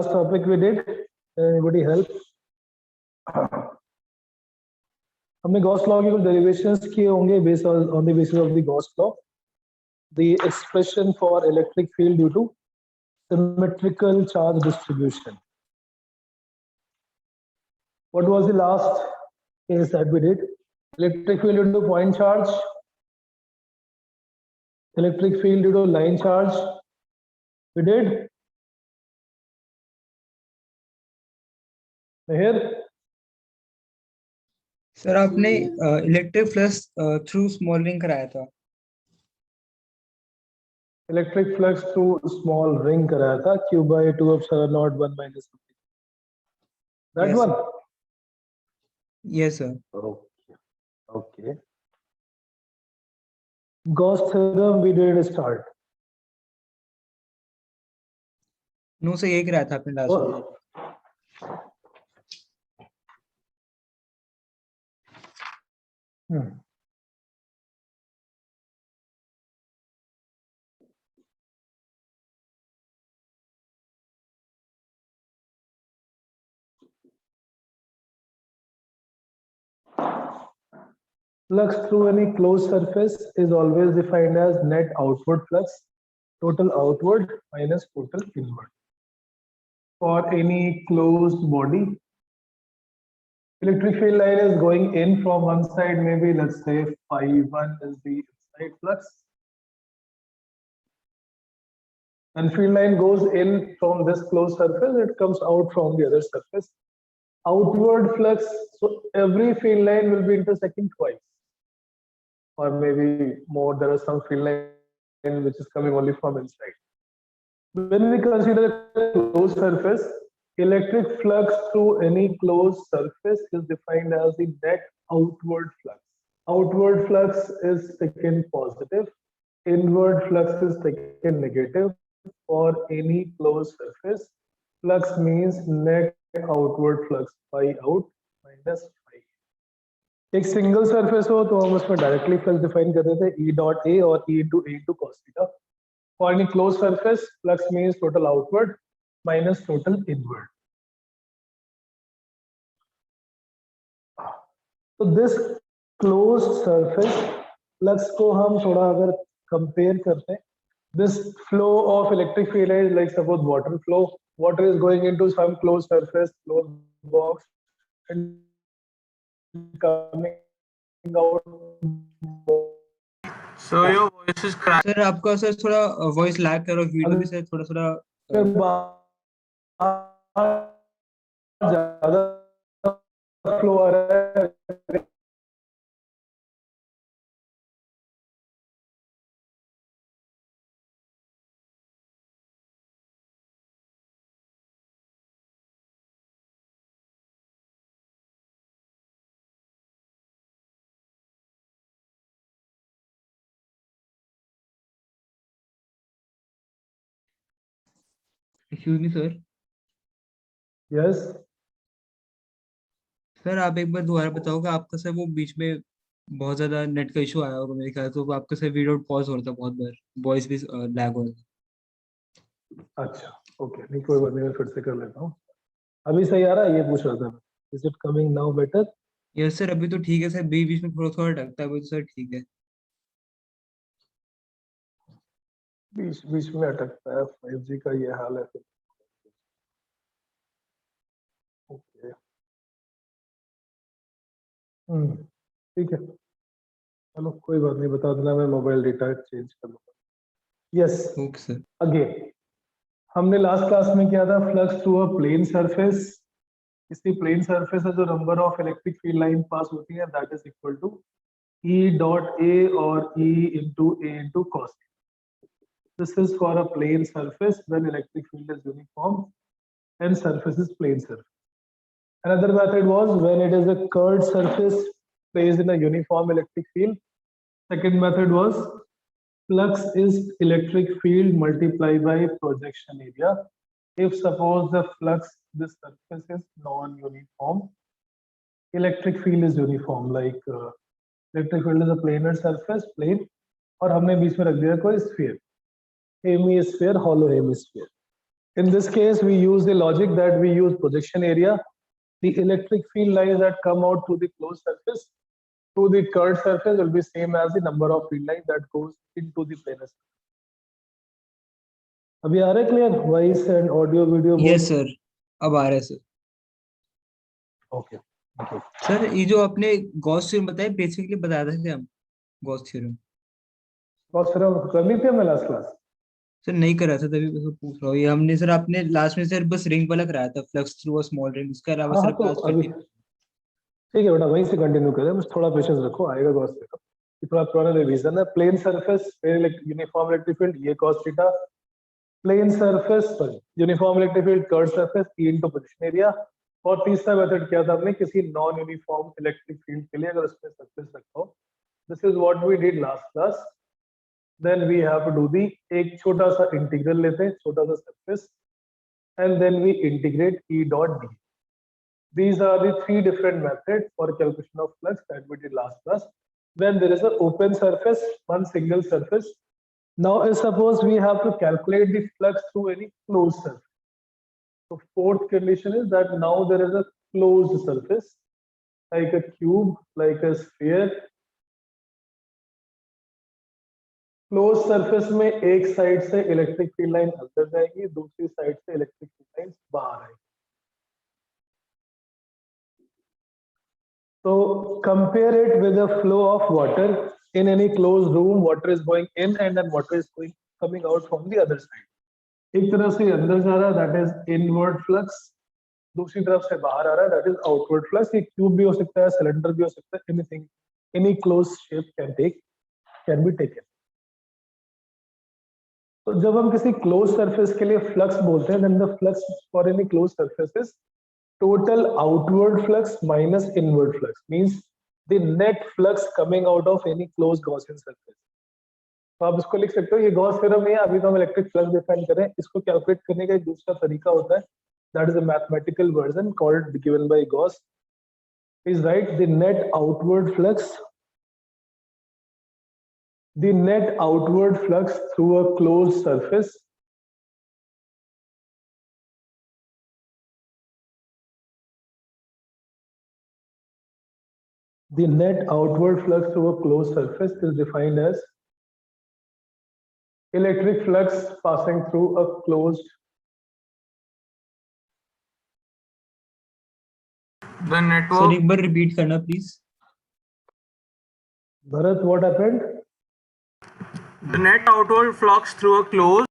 topic we did? Anybody help? हमने Gauss law के कुछ डेरिवेशंस किए होंगे based on the basis of the Gauss law. The expression for electric field due to symmetrical charge distribution. What was the last case that we did? Electric field due to point charge, electric field due to line charge. We did. Here. Sir आपने electric flux through small ring कराया था. Electric flux through small ring कराया था q by 2 epsilon naught 1 minus something. That Yes, one? Yes, sir. Okay. Gauss theorem we did start. No sir यही कराया था आपने last में. Flux through any closed surface is always defined as net outward flux, total outward minus total inward. For any closed body, electric field line is going in from one side, maybe let's say phi1 is the inside flux. And field line goes in from this closed surface, it comes out from the other surface. Outward flux, so every field line will be intersecting twice. Or maybe more, there are some field line which is coming only from inside. When we consider a closed surface, electric flux through any closed surface is defined as the net outward flux. Outward flux is taken positive, inward flux is taken negative. For any closed surface, flux means net outward flux phi out minus phi. एक single surface हो तो हम उसमें directly flux define करते थे E dot A और E into A into cos theta. For any closed surface, flux means total outward minus total inward. So this closed surface flux को हम थोड़ा अगर कंपेयर करते हैं, this flow of electric field is like suppose water flow. Water is going into some closed surface, closed box, and coming out. So your voice is cracking. Sir आपका sir थोड़ा voice lag कर रहा है, video भी sir थोड़ा ज्यादा flow आ रहा है. Excuse me sir. Yes sir आप एक बार दोबारा बताओगे, आपका सर वो बीच में बहुत ज्यादा नेट का इशू आया होगा मेरे ख्याल से, तो आपका सर वीडियो पॉज हो रहा था बहुत बार, वॉइस भी लैग हो रहा था. अच्छा ओके, नहीं कोई बात नहीं, मैं फिर से कर लेता हूँ. अभी सही आ रहा है? ये पूछ रहा था. Is it coming now better? Yes sir अभी तो ठीक है सर, बीच बीच में थोड़ा थोड़ा अटकता है वो, सर ठीक है. बीच बीच में अटकता है, 5G का ये हाल है. ओके ठीक है, चलो कोई बात नहीं, बता देना, मैं मोबाइल डेटा चेंज कर लूँगा. Yes okay sir. अगेन हमने लास्ट क्लास में किया था flux through a plane surface. इसी प्लेन सरफेस से जो number of electric field line pass होती है that is equal to E dot A और E into A into cos. This is for a plane surface when electric field is uniform and surface is plane surface. Another method was when it is a curved surface placed in a uniform electric field. Second method was flux is electric field multiplied by projection area. If suppose the flux, this surface is non-uniform, electric field is uniform, like electric field is a planar surface, plane, और हमने बीच में रख दिया कोई sphere, hemisphere, hollow hemisphere. In this case, we use the logic that we use projection area. The electric field lines that come out to the closed surface to the curved surface will be same as the number of field lines that goes into the planar surface. अभी आ रहा है clear voice and audio video yes sir, अब आ रहा है sir. Okay thank you sir ये जो आपने Gauss theorem बताया, बेसिकली बताया था क्या हम गॉस थ्योरम? बस फिर हम कर ली थी हमने लास्ट क्लास सर नहीं करा था, तभी मैं पूछ रहा हूँ। ये हमने सर आपने लास्ट में सर बस रिंग वाला कराया था, flux through a small ring, उसके अलावा हाँ सर तो क्लास अभी कंटिन्यू। ठीक है बेटा वहीं से कंटिन्यू करें बस थोड़ा पेशेंस रखो आएगा गॉस थीटा ये थोड़ा पुराना रिवीजन है plane surface uniform electric field ये cos theta plane surface uniform electric field curve surface E into position area और तीसरा मेथड क्या था हमने किसी नॉन यूनिफॉर्म इलेक्ट्रिक फील्ड के लिए अगर उसमें सरफेस रखा हो this is what we did last class then we have to do the एक छोटा सा इंटीग्रल लेते हैं छोटा सा surface and then we integrate E dot d These are the three different methods for calculation of flux that we did last class. When there is an open surface, one single surface. Now, suppose we have to calculate the flux through any closed surface. So, fourth condition is that now there is a closed surface, like a cube, like a sphere. Closed surface में एक side से electric field line अंदर जाएगी, दूसरी side से electric field line बाहर आएगी. So compare it with the flow of water in any closed room. Water is going in and then water is coming out from the other side. एक तरफ से अंदर जा रहा है that is inward flux. दूसरी तरफ से बाहर आ रहा है that is outward flux. ये क्यूब भी हो सकता है, सिलेंडर भी हो सकता है, anything, any closed shape can be taken. तो जब हम किसी closed surface के लिए flux बोलते हैं, then the flux for any closed surface is total outward flux minus inward flux means the net flux coming out of any closed Gaussian surface. तो आप इसको लिख सकते हो ये गॉस थ्योरम नहीं है अभी तो हम इलेक्ट्रिक फ्लक्स डिफाइन कर रहे हैं इसको कैलकुलेट करने का एक दूसरा तरीका होता है that is a mathematical version called given by Gauss is right the net outward flux through a closed surface The net outward flux through a closed surface is defined as electric flux passing through a closed. The sir network, एक बार repeat करना please. Bharat, what happened? the net outward flux through a closed.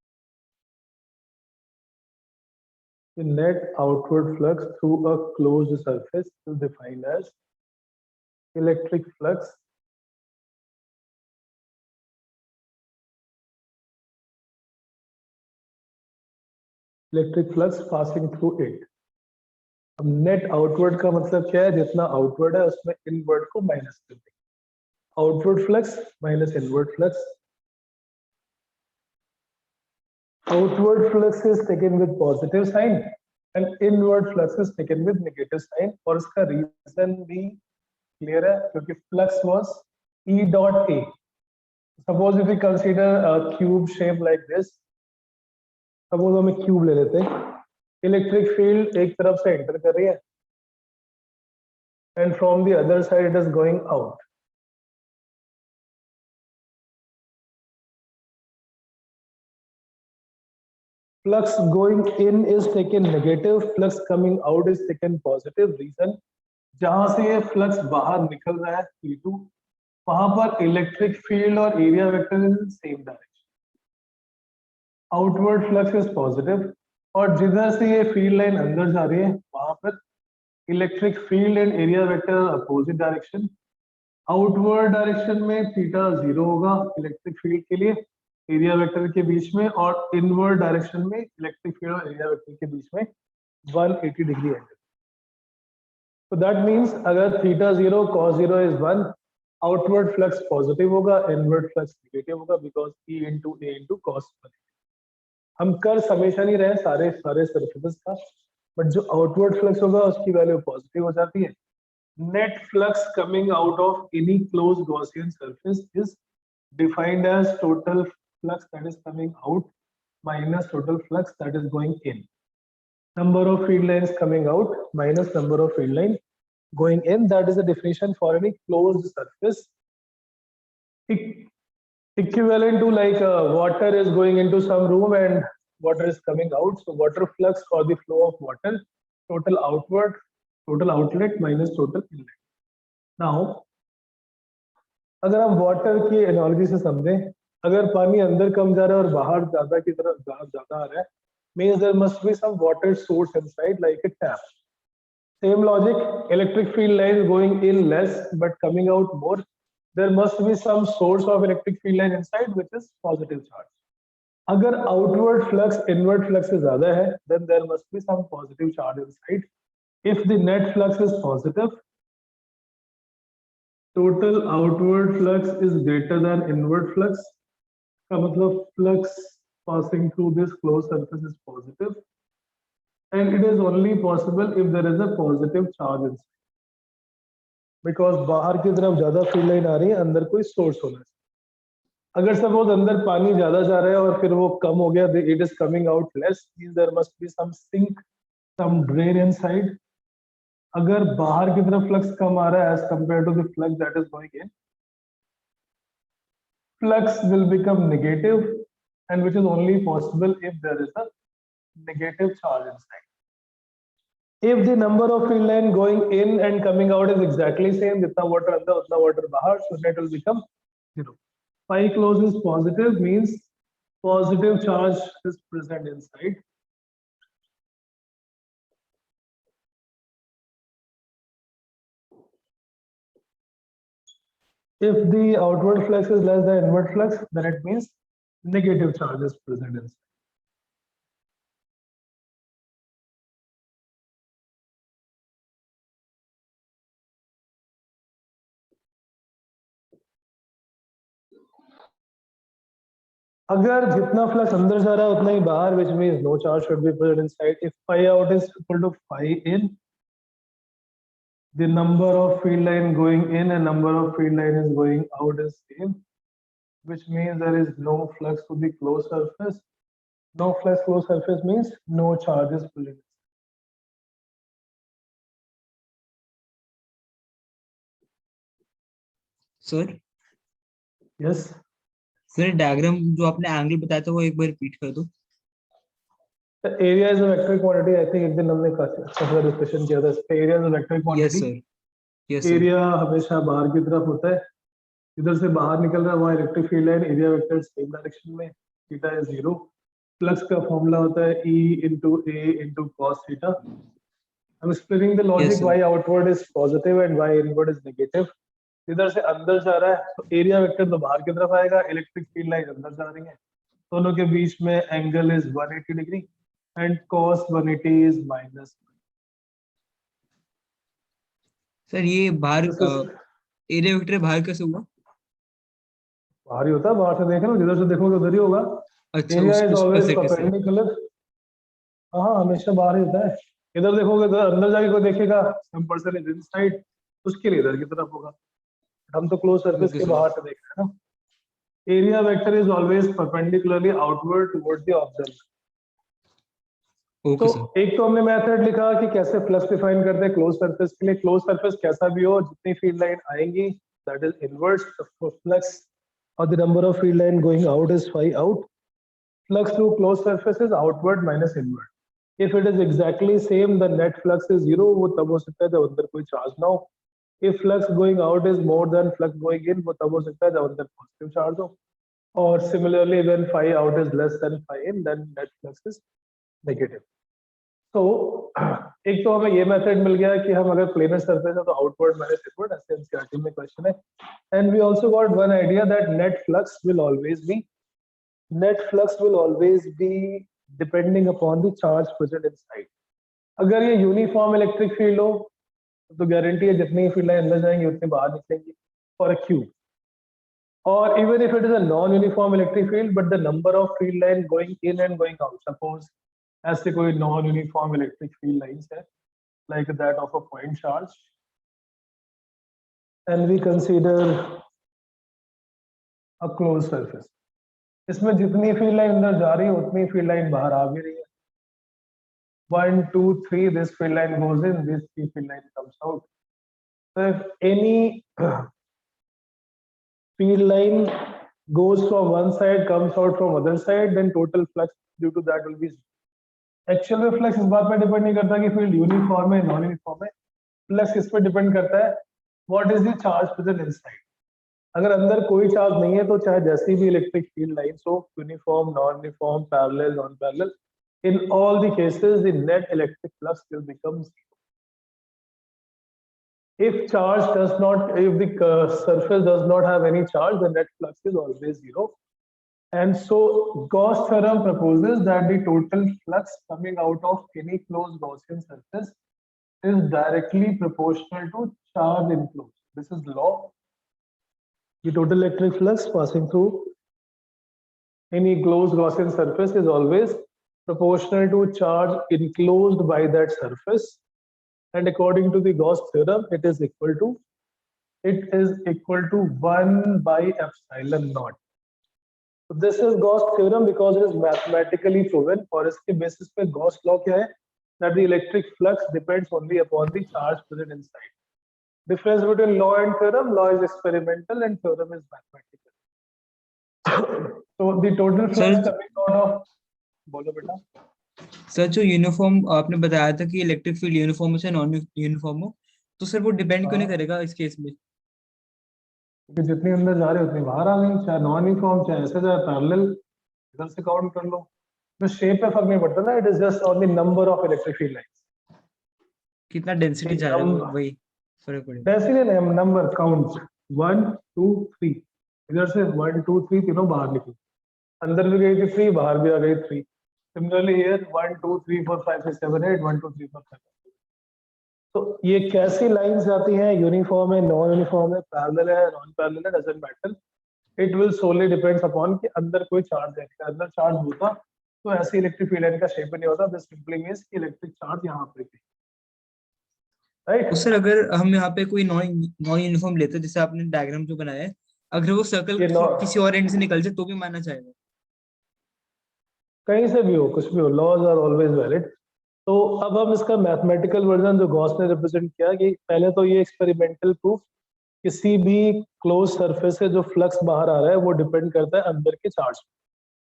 The net outward flux through a closed surface is defined as electric flux passing through it. अब net outward का मतलब क्या है जितना outward है उसमें inward को minus कर देंगे outward flux minus inward flux outward flux is taken with positive sign and inward flux is taken with negative sign और इसका रीजन भी क्लियर है क्योंकि flux was E dot A. Suppose if we consider a cube shape like this, suppose हम एक cube ले लेते हैं इलेक्ट्रिक फील्ड एक तरफ से एंटर कर रही है and from the other side it is going out flux going in is taken negative flux coming out is taken positive reason जहां से ये फ्लक्स बाहर निकल रहा है E2 वहां पर इलेक्ट्रिक फील्ड और area vector in same direction outward flux is positive और जिधर से ये फील्ड लाइन अंदर जा रही है वहां पर electric field and area vector opposite direction outward direction में थीटा 0 होगा इलेक्ट्रिक फील्ड के लिए एरिया वेक्टर के बीच में और इनवर्ड डायरेक्शन में इलेक्ट्रिक फील्ड और एरिया वेक्टर के बीच में 180 डिग्री एंगल तो दैट मींस अगर theta 0 cos 0 is 1 outward flux positive होगा इनवर्ड फ्लक्स नेगेटिव होगा because E into A into cos 1 हम कर हमेशा नहीं रहे सारे सरफेसेस का बट जो आउटवर्ड फ्लक्स होगा उसकी वैल्यू पॉजिटिव हो जाती है net flux coming out of any closed Gaussian surface is defined as total flux that is coming out minus total flux that is going in. Number of field lines coming out minus number of field lines going in. That is the definition for any closed surface. Equivalent to like water is going into some room and water is coming out. So water flux or the flow of water, total outward, total outlet minus total inlet. Now, अगर हम water की analogy से समझें, अगर पानी अंदर कम जा रहा है और बाहर ज्यादा की तरफ ज्यादा आ रहा है, means there must be some water source inside like a tap. Same logic, electric field lines going in less but coming out more. There must be some source of electric field line inside which is positive charge. अगर outward flux inward flux से ज्यादा है, then there must be some positive charge inside. If the net flux is positive, total outward flux is greater than inward flux. का मतलब flux passing through this closed surface is positive, and it is only possible if there is a positive charge inside. Because बाहर की तरफ ज्यादा field line आ रही है, अंदर कोई सोर्स होना चाहिए. अगर सपोज अंदर पानी ज्यादा जा रहा है और फिर वो कम हो गया, it is coming out less, means there must be some sink, some drain inside. अगर बाहर की तरफ फ्लक्स कम आ रहा है as compared to the flux that is going in, flux will become negative, and which is only possible if there is a negative charge inside. If the number of field line going in and coming out is exactly same, जितना water अंदर उतना water बाहर, so net will become 0. Phi close is positive, means positive charge is present inside. If the outward flux is less than inward flux, then it means negative charge is present inside. अगर जितना flux अंदर जा रहा है उतना ही बाहर, which means no charge should be present inside. If phi out is equal to phi in, the number of field line going in and number of field line is going out is same, which means there is no flux to the closed surface. No flux closed surface means no charge is present. Sir Yes. Sir diagram जो आपने angle बताया था वो एक बार repeat कर दो. The area is a vector quantity. I think एक दिन हमने काफी डिस्कशन किया था. Area is a vector yes quantity. Sir, yes sir. Area हमेशा बाहर की तरफ होता है, इधर से बाहर निकल रहा है वहाँ electric field line, area vector same direction में, थीटा इज 0. फ्लक्स का फॉर्मूला होता है E into A into cos theta. I'm explaining the logic Yes, sir. why outward is positive and why inward is negative. इधर से अंदर जा रहा है तो एरिया वेक्टर तो बाहर की तरफ आएगा, इलेक्ट्रिक फील्ड लाइन अंदर जा रही है, दोनों के बीच में angle is 180 degree and cos 180 is minus. Sir ये बाहर एरिया वेक्टर बाहर कैसे हुआ? बाहर ही होता है, बाहर से देख रहे हो, जिधर से देखोगे उधर ही होगा. अच्छा, एरिया इज उस ऑलवेज कैसे कैसे? परपेंडिकुलर. हाँ हमेशा बाहर ही होता है. इधर देखोगे तो अंदर जाके कोई देखेगा सम पर्सन इज इनसाइड, उसके लिए इधर की तरफ होगा. हम तो क्लोज सरफेस Okay, के sir. बाहर से देख रहे हैं ना. Area vector is always perpendicularly outward towards the observer. Okay तो सर. एक तो हमने मेथड लिखा कि कैसे फ्लक्स डिफाइन करते हैं क्लोज सरफेस के लिए. क्लोज सरफेस कैसा भी हो, जितनी फील्ड लाइन आएंगी दैट इज इनवर्स फ्लक्स, और the number of field line going out is phi out. Flux through closed surface is outward minus inward. If it is exactly same, the net flux is 0. वो तब हो सकता है जब अंदर कोई charge ना हो. If flux going out is more than flux going in, वो तब हो सकता है जब अंदर positive charge हो. और similarly, when phi out is less than phi in, then net flux is negative. So एक तो हमें ये मेथड मिल गया कि हम अगर planar surface है तो outward minus inward, ऐसे NCERT में क्वेश्चन है. And we also got one idea that net flux will always be depending upon the charge present inside. अगर ये यूनिफॉर्म इलेक्ट्रिक फील्ड हो तो गारंटी है जितनी फील्ड लाइन अंदर जाएंगी उतनी बाहर निकलेंगी फॉर अ क्यूब. और even if it is a non uniform electric field but the number of field line going in and going out, suppose ऐसे कोई non uniform electric field lines है like that of a point charge, and we consider a closed surface. इसमें जितनी field line अंदर जा रही है उतनी फील्ड लाइन बाहर आ भी रही है. 1, 2, 3, this field line goes in, this field line comes out. So if any field line goes from one side, comes out from other side, then total flux due to that will be zero. Actual में flux इस बात पे depend नहीं करता कि field uniform है non uniform है. Flux इस पे डिपेंड करता है what is the charge present inside. अगर अंदर कोई चार्ज नहीं है तो चाहे जैसी भी इलेक्ट्रिक फील्ड लाइंस हो, uniform, non uniform, parallel, non parallel, in all the cases the net electric flux will become zero. If charge does not, if the surface does not have any charge, the net flux is always zero. And so Gauss theorem proposes that the total flux coming out of any closed Gaussian surface is directly proportional to charge enclosed. This is law. The total electric flux passing through any closed Gaussian surface is always proportional to charge enclosed by that surface, and according to the Gauss theorem it is equal to 1 by epsilon naught. So this is Gauss theorem because it is mathematically proven. और इसके basis पे Gauss law क्या है? That the electric flux depends only upon the charge present inside. Difference between law and theorem: law is experimental and theorem is mathematical. So the total flux Sir, coming out of, बोलो बेटा. Sir जो uniform आपने बताया था कि electric field uniform से non uniform हो, तो सर वो डिपेंड क्यों नहीं करेगा इस केस में? क्योंकि जितनी अंदर जा रही है उतनी बाहर आ गई, चाहे नॉन यूनिफॉर्म, चाहे ऐसे, चाहे पैरेलल, इधर से काउंट कर लो. तो शेप पे फर्क नहीं पड़ता ना, it is just on the number of electric field lines. कितना डेंसिटी जा रहा है वही फर्क पड़ेगा. डेंसिटी नहीं, नंबर काउंट 1, 2, 3. इधर से 1, 2, 3 तीनों बाहर निकली, अंदर भी गई थी 3, बाहर भी आ गई 3. Similarly here 1, 2, 3, 4, 5, 6, 7, 8, 1, 2, 3, 4, 5. तो ये कैसी लाइंस आती हैं? यूनिफॉर्म है, नॉन यूनिफॉर्म है, पैरेलल है, नॉन पैरेलल है, doesn't matter. It will solely depends upon कि अंदर कोई चार्ज है. अंदर चार्ज होता तो ऐसे इलेक्ट्रिक फील्ड लाइन का शेप नहीं होता. दिस सिंपली मींस कि इलेक्ट्रिक चार्ज यहाँ पे थी, राइट. तो सर अगर हम यहाँ पे कोई नॉन यूनिफॉर्म लेते हैं, जैसे आपने डायग्राम जो बनाया है, अगर वो सर्कल किसी और एंड से निकल जाए तो भी माना जाएगा? कहीं से भी हो, कुछ भी हो, लॉज आर ऑलवेज वैलिड. तो अब हम इसका मैथमेटिकल वर्जन जो गॉस ने रिप्रेजेंट किया, कि पहले तो ये एक्सपेरिमेंटल प्रूफ, किसी भी क्लोज सरफेस से जो फ्लक्स बाहर आ रहा है वो डिपेंड करता है अंदर के charge.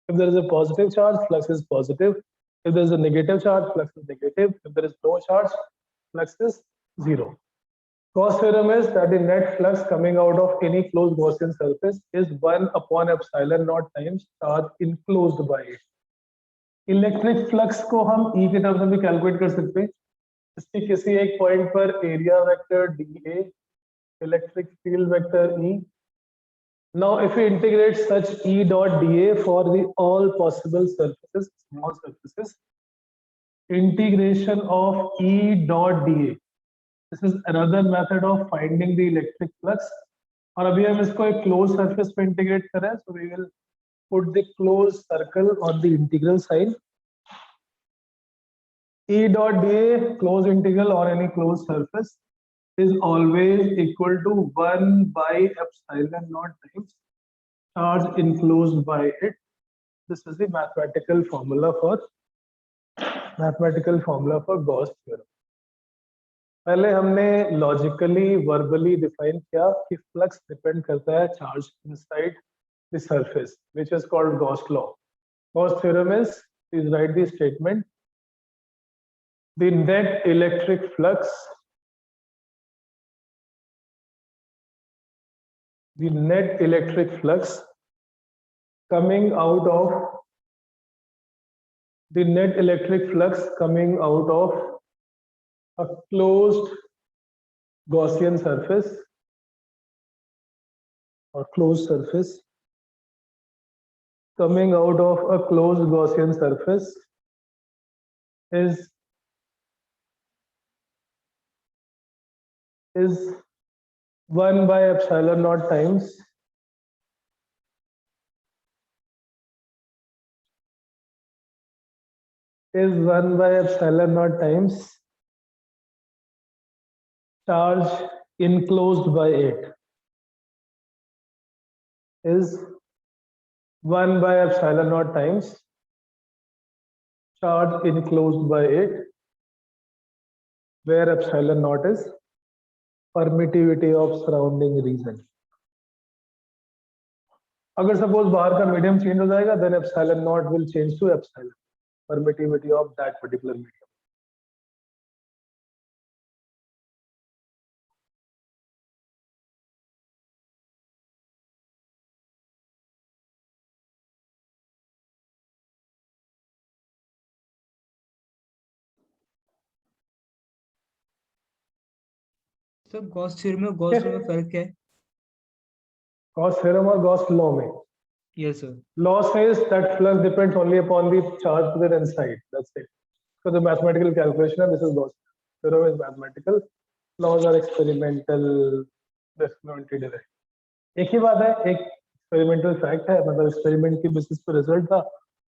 If there is a positive charge, flux is positive. If there is a negative charge, flux is negative. If there is no charge, flux is zero. Gauss theorem is that the net flux coming out of any closed Gaussian surface is 1 upon epsilon naught times charge enclosed by it. Electric flux को हम E के terms में भी calculate कर सकते हैं. इसके किसी एक पॉइंट पर area vector dA, electric field vector E. Now if we integrate such E dot dA for the all possible surfaces, small surfaces, integration of E dot dA, this is another method of finding the electric flux. और अभी हम इसको एक closed surface पे integrate करें, so we will put the closed circle on the integral sign. E dot dA, closed integral on any closed surface, is always equal to 1 by epsilon naught times charge enclosed by it. This is the mathematical formula for Gauss theorem. पहले हमने logically verbally define किया कि flux depend करता है charge inside the surface, which is called Gauss law. Gauss theorem is, please right the statement, the net electric flux, coming out of a closed Gaussian surface or closed surface, coming out of a closed Gaussian surface is 1 by epsilon naught times charge enclosed by it, is 1 by epsilon naught times charge enclosed by it, where epsilon naught is permittivity of surrounding region. अगर suppose बाहर का medium change हो जाएगा, then epsilon naught will change to epsilon, permittivity of that particular medium. Sir Gauss theorem और Gauss law में फर्क क्या है? Gauss theorem और Gauss law में yes sir. law says that flux depends only upon the charge present inside. That's it. So the mathematical calculation, and this is Gauss theorem is mathematical. Laws are experimental. Experimentally derived. एक ही बात है, एक experimental fact है, मतलब experiment की basis पे result था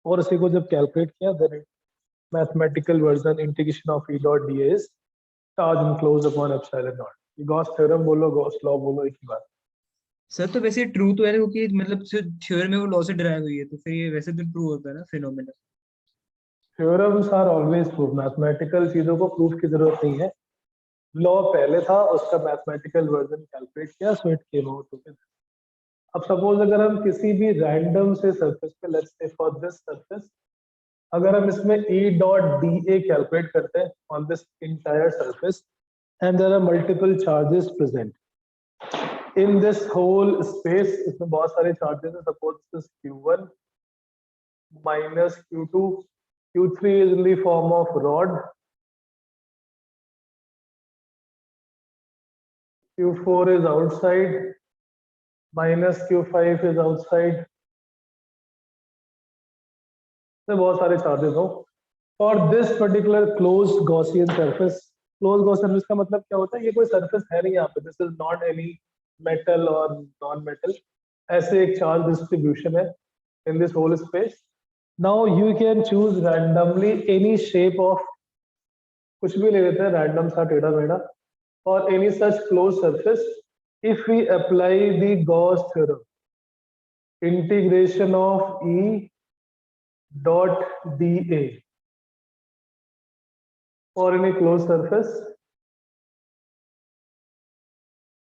और उसी को जब कैलकुलेट किया, then mathematical version integration of E dot d is charge enclosed upon epsilon naught. Gauss theorem बोलो, गॉस लॉ बोलो, एक ही बात. सर तो वैसे ट्रू तो है क्योंकि मतलब थ्योरम में वो लॉ से डिराइव हुई है, तो फिर ये वैसे तो ट्रू होता है ना phenomena. Theorems are always proof. Mathematical चीजों को प्रूफ की जरूरत नहीं है. लॉ पहले था, उसका मैथमेटिकल वर्जन कैलकुलेट किया, so it came out together. अब सपोज अगर हम किसी भी रैंडम से सरफेस पे, let's say for this surface, अगर हम इसमें E dot d A calculate करते हैं on this entire surface and there are multiple charges present in this whole space, इसमें बहुत सारे चार्जेस हैं. Suppose this Q1 minus Q2, Q3 is in the form of rod, Q4 is outside, minus Q5 is outside. तो बहुत सारे charges हो. For this particular close Gaussian surface, close Gaussian surface का मतलब क्या होता है? ये कोई सरफेस है नहीं यहाँ पे, this is not any metal और नॉन मेटल, ऐसे एक चार्ज डिस्ट्रीब्यूशन है in this whole space. Now you can choose randomly any shape of, कुछ भी ले लेते हैं रैंडम सा टेढ़ा मेढ़ा, और any such close surface. If we apply the Gauss theorem, integration of E dot dA for any closed surface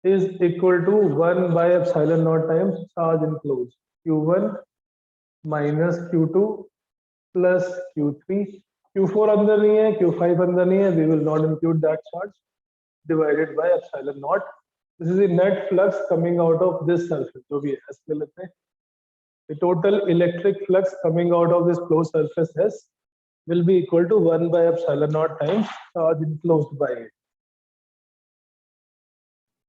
is equal to 1 by epsilon naught times charge enclosed, Q1 minus Q2 plus Q3. Q4 अंदर नहीं है, Q5 अंदर नहीं है, we will not include that charge, divided by epsilon naught. This is the net flux coming out of this surface, जो भी है ऐसे लेते हैं. The total electric flux coming out of this closed surface S will be equal to 1 by epsilon naught times charge enclosed by it.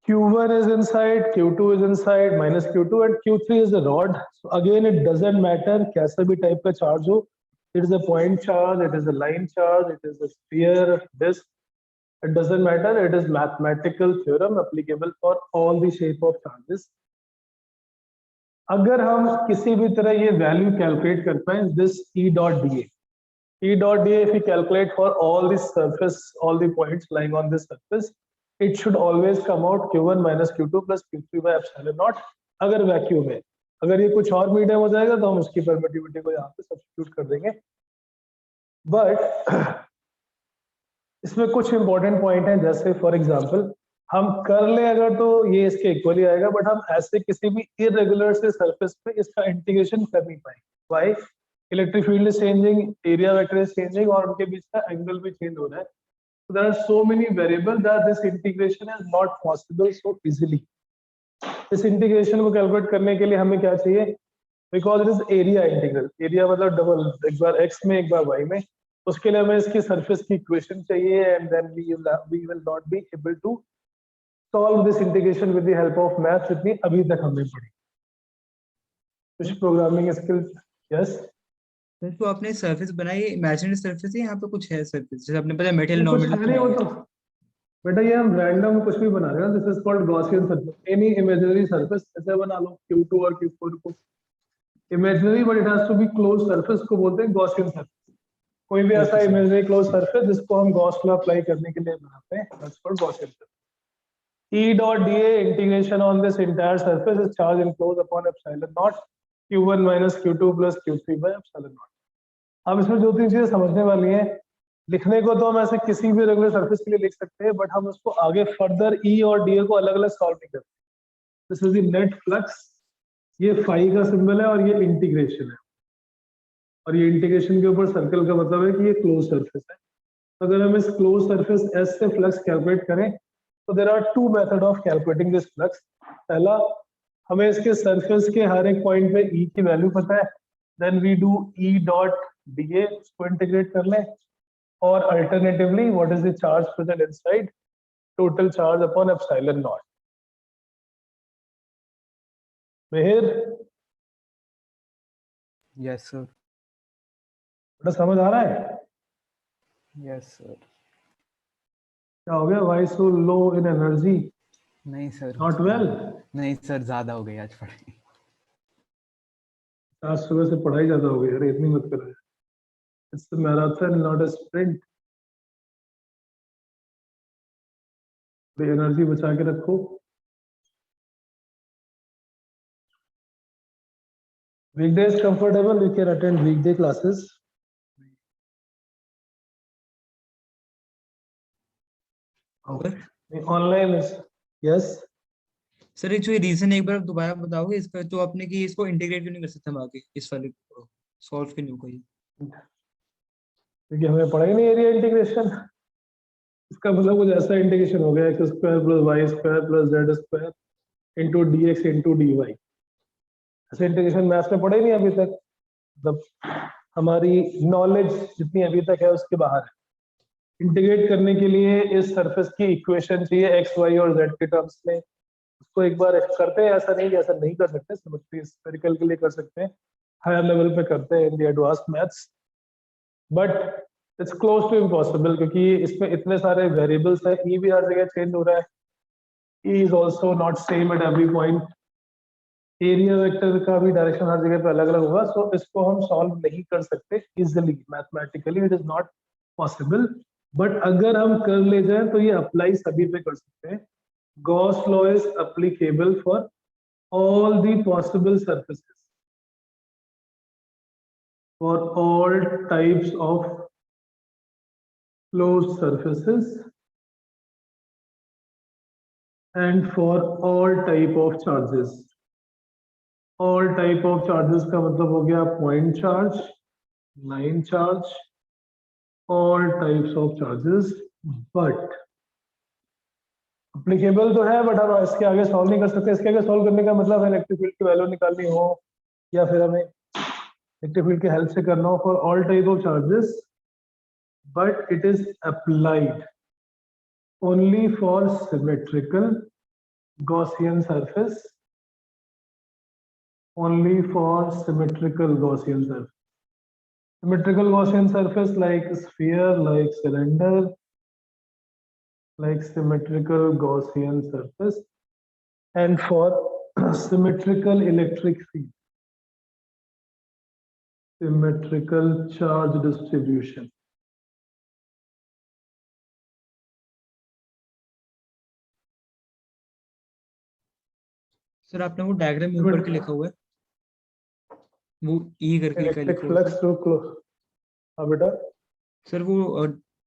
Q1 is inside, Q2 is inside, minus Q2, and Q3 is the rod. So again, it doesn't matter कैसा भी type का charge हो. It is a point charge, it is a line charge, it is a sphere, disk. It doesn't matter. It is mathematical theorem applicable for all the shape of charges. अगर हम किसी भी तरह ये value calculate कर पाए, this E dot dA, if we calculate for all the surface, all the points lying on this surface, it should always come out Q1 minus Q2 plus Q3 by epsilon naught. अगर vacuum है, अगर ये कुछ और medium हो जाएगा तो हम उसकी परमिटिविटी को यहाँ पे सब्स्टिट्यूट कर देंगे. बट इसमें कुछ इंपॉर्टेंट पॉइंट है, जैसे फॉर एग्जांपल हम कर ले अगर तो ये इसके इक्वली आएगा, बट हम ऐसे किसी भी इरेगुलर से सरफेस पे इसका इंटीग्रेशन कर नहीं पाएंगे. Why? Electric field is changing, area vector is changing, और उनके बीच का एंगल भी चेंज हो रहा है. So there are so many variables that this integration is not possible so easily. इस इंटीग्रेशन को कैलकुलेट करने के लिए हमें क्या चाहिए? Because it is area integral. Area मतलब डबल, एक बार x में एक बार y में. उसके लिए हमें इसकी सरफेस की इक्वेशन चाहिए, and then we will not be able to solve this integration with the help of math जितनी अभी तक हमने पढ़ी. कुछ प्रोग्रामिंग स्किल्स. यस, तो आपने सरफेस बनाई है, इमेजिनरी सरफेस है, यहाँ पे कुछ है सरफेस जैसे आपने पता मेटल कुछ नॉन है नहीं वो मेटल. तो बेटा, ये हम रैंडम कुछ भी बना रहे हैं. This is called Gaussian surface. Any imaginary surface ऐसे बना लो, Q2 और Q4 को imaginary, but it has to be close surface को बोलते हैं गॉसियन सरफेस. कोई भी ऐसा इमेजिनरी क्लोज सरफेस जिसको हम गॉस लॉ अप्लाई करने के लिए बनाते हैं, that's called Gaussian surface. E dot dA integration on this entire surface is charge enclosed upon epsilon naught, Q1 minus Q2 plus Q3 by epsilon naught. अब इसमें दो तीन चीजें समझने वाली हैं. लिखने को तो हम ऐसे किसी भी रेगुलर सरफेस के लिए लिख सकते हैं, बट हम उसको आगे फर्दर E और dA को अलग अलग सॉल्व नहीं करते. This is the net flux. ये फाई का सिंबल है और ये इंटीग्रेशन है, और ये इंटीग्रेशन के ऊपर सर्कल का मतलब है कि ये क्लोज सरफेस है. अगर हम इस क्लोज सरफेस S से फ्लक्स कैलकुलेट करें तो there are two method of calculating this flux. पहला, हमें इसके सरफेस के हर एक पॉइंट पे E की वैल्यू पता है, then we do E dot dA, उसको इंटीग्रेट कर लें. और alternatively what is the charge present inside, total charge upon epsilon naught. Mihir, yes sir. बड़ा समझ आ रहा है? Yes sir. क्या हो गया? Why so low in energy? नहीं सर. Not well? नहीं सर, ज्यादा हो गई आज पढ़ाई. आज सुबह से पढ़ाई ज्यादा हो गई. अरे इतनी मत करो. It's a marathon not a sprint. Energy बचा के रखो. Weekday is comfortable, we can attend weekday classes. Okay. Online is, yes. Sir जो रीजन एक बार दोबारा बताओगे इसका, जो आपने कि इसको इंटीग्रेट क्यों नहीं कर सकते हम आगे, इस वाले को सॉल्व क्यों नहीं कोई? क्योंकि हमें पढ़ा ही नहीं एरिया इंटीग्रेशन. इसका मतलब कुछ ऐसा इंटीग्रेशन हो गया x square plus y square plus z square into dx into dy. ऐसे इंटीग्रेशन मैथ्स में पढ़े ही नहीं अभी तक. मतलब हमारी नॉलेज जितनी अभी तक है उसके बाहर है. इंटीग्रेट करने के लिए इस सरफेस की इक्वेशन चाहिए x y और z के टर्म्स में. उसको एक बार करते हैं. ऐसा नहीं कि ऐसा नहीं कर सकते, स्फेरिकल के लिए कर सकते हैं, हायर लेवल पे करते हैं in the advance maths, but it's close to impossible क्योंकि इसमें इतने सारे वेरिएबल्स हैं. ई भी हर जगह चेंज हो रहा है. E is also not same at every point. Area vector का भी डायरेक्शन हर जगह पे अलग अलग होगा. सो इसको हम सॉल्व नहीं कर सकते easily mathematically. It is not possible. But अगर हम कर ले जाए तो ये अप्लाई सभी पे कर सकते हैं. Gauss law is applicable for all the possible surfaces, for all types of closed surfaces and for all type of charges. All type of charges का मतलब हो गया point charge, line charge, all types of charges, but applicable तो है, but हम इसके आगे solve नहीं कर सकते. इसके आगे सॉल्व करने का मतलब है इलेक्ट्रिक फील्ड की वैल्यू निकालनी हो या फिर हमें इलेक्ट्रिक फील्ड की हेल्प से करना हो for all type of charges, but it is applied only for symmetrical Gaussian surface. Only for symmetrical Gaussian surface. Symmetrical Gaussian surface like sphere, like cylinder, like symmetrical Gaussian surface, and for symmetrical electric field, symmetrical charge distribution. Sir आपने वो diagram ऊपर के लिखा हुआ है, वो ई करके लिखा Electric हुआ है flux to close. हाँ बेटा. सर. वो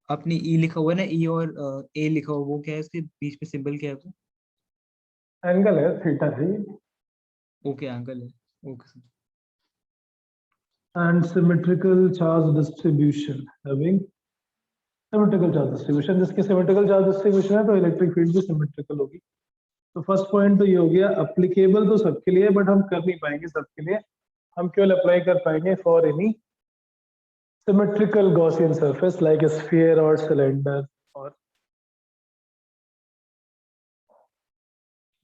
आपने ई लिखा हुआ है ना, ई और ए लिखा हुआ, वो क्या है? इसके बीच में सिंबल क्या है? वो एंगल है, थीटा है. ओके, एंगल है. Okay sir. And symmetrical charge distribution, having symmetrical charge distribution. जिसकी symmetrical charge distribution है तो इलेक्ट्रिक फील्ड भी symmetrical होगी. तो फर्स्ट पॉइंट तो ये हो गया. अप्लीकेबल तो सबके लिए, बट हम कर नहीं पाएंगे सबके लिए. हम केवल अप्लाई कर पाएंगे for any symmetrical Gaussian surface like a sphere or cylinder, or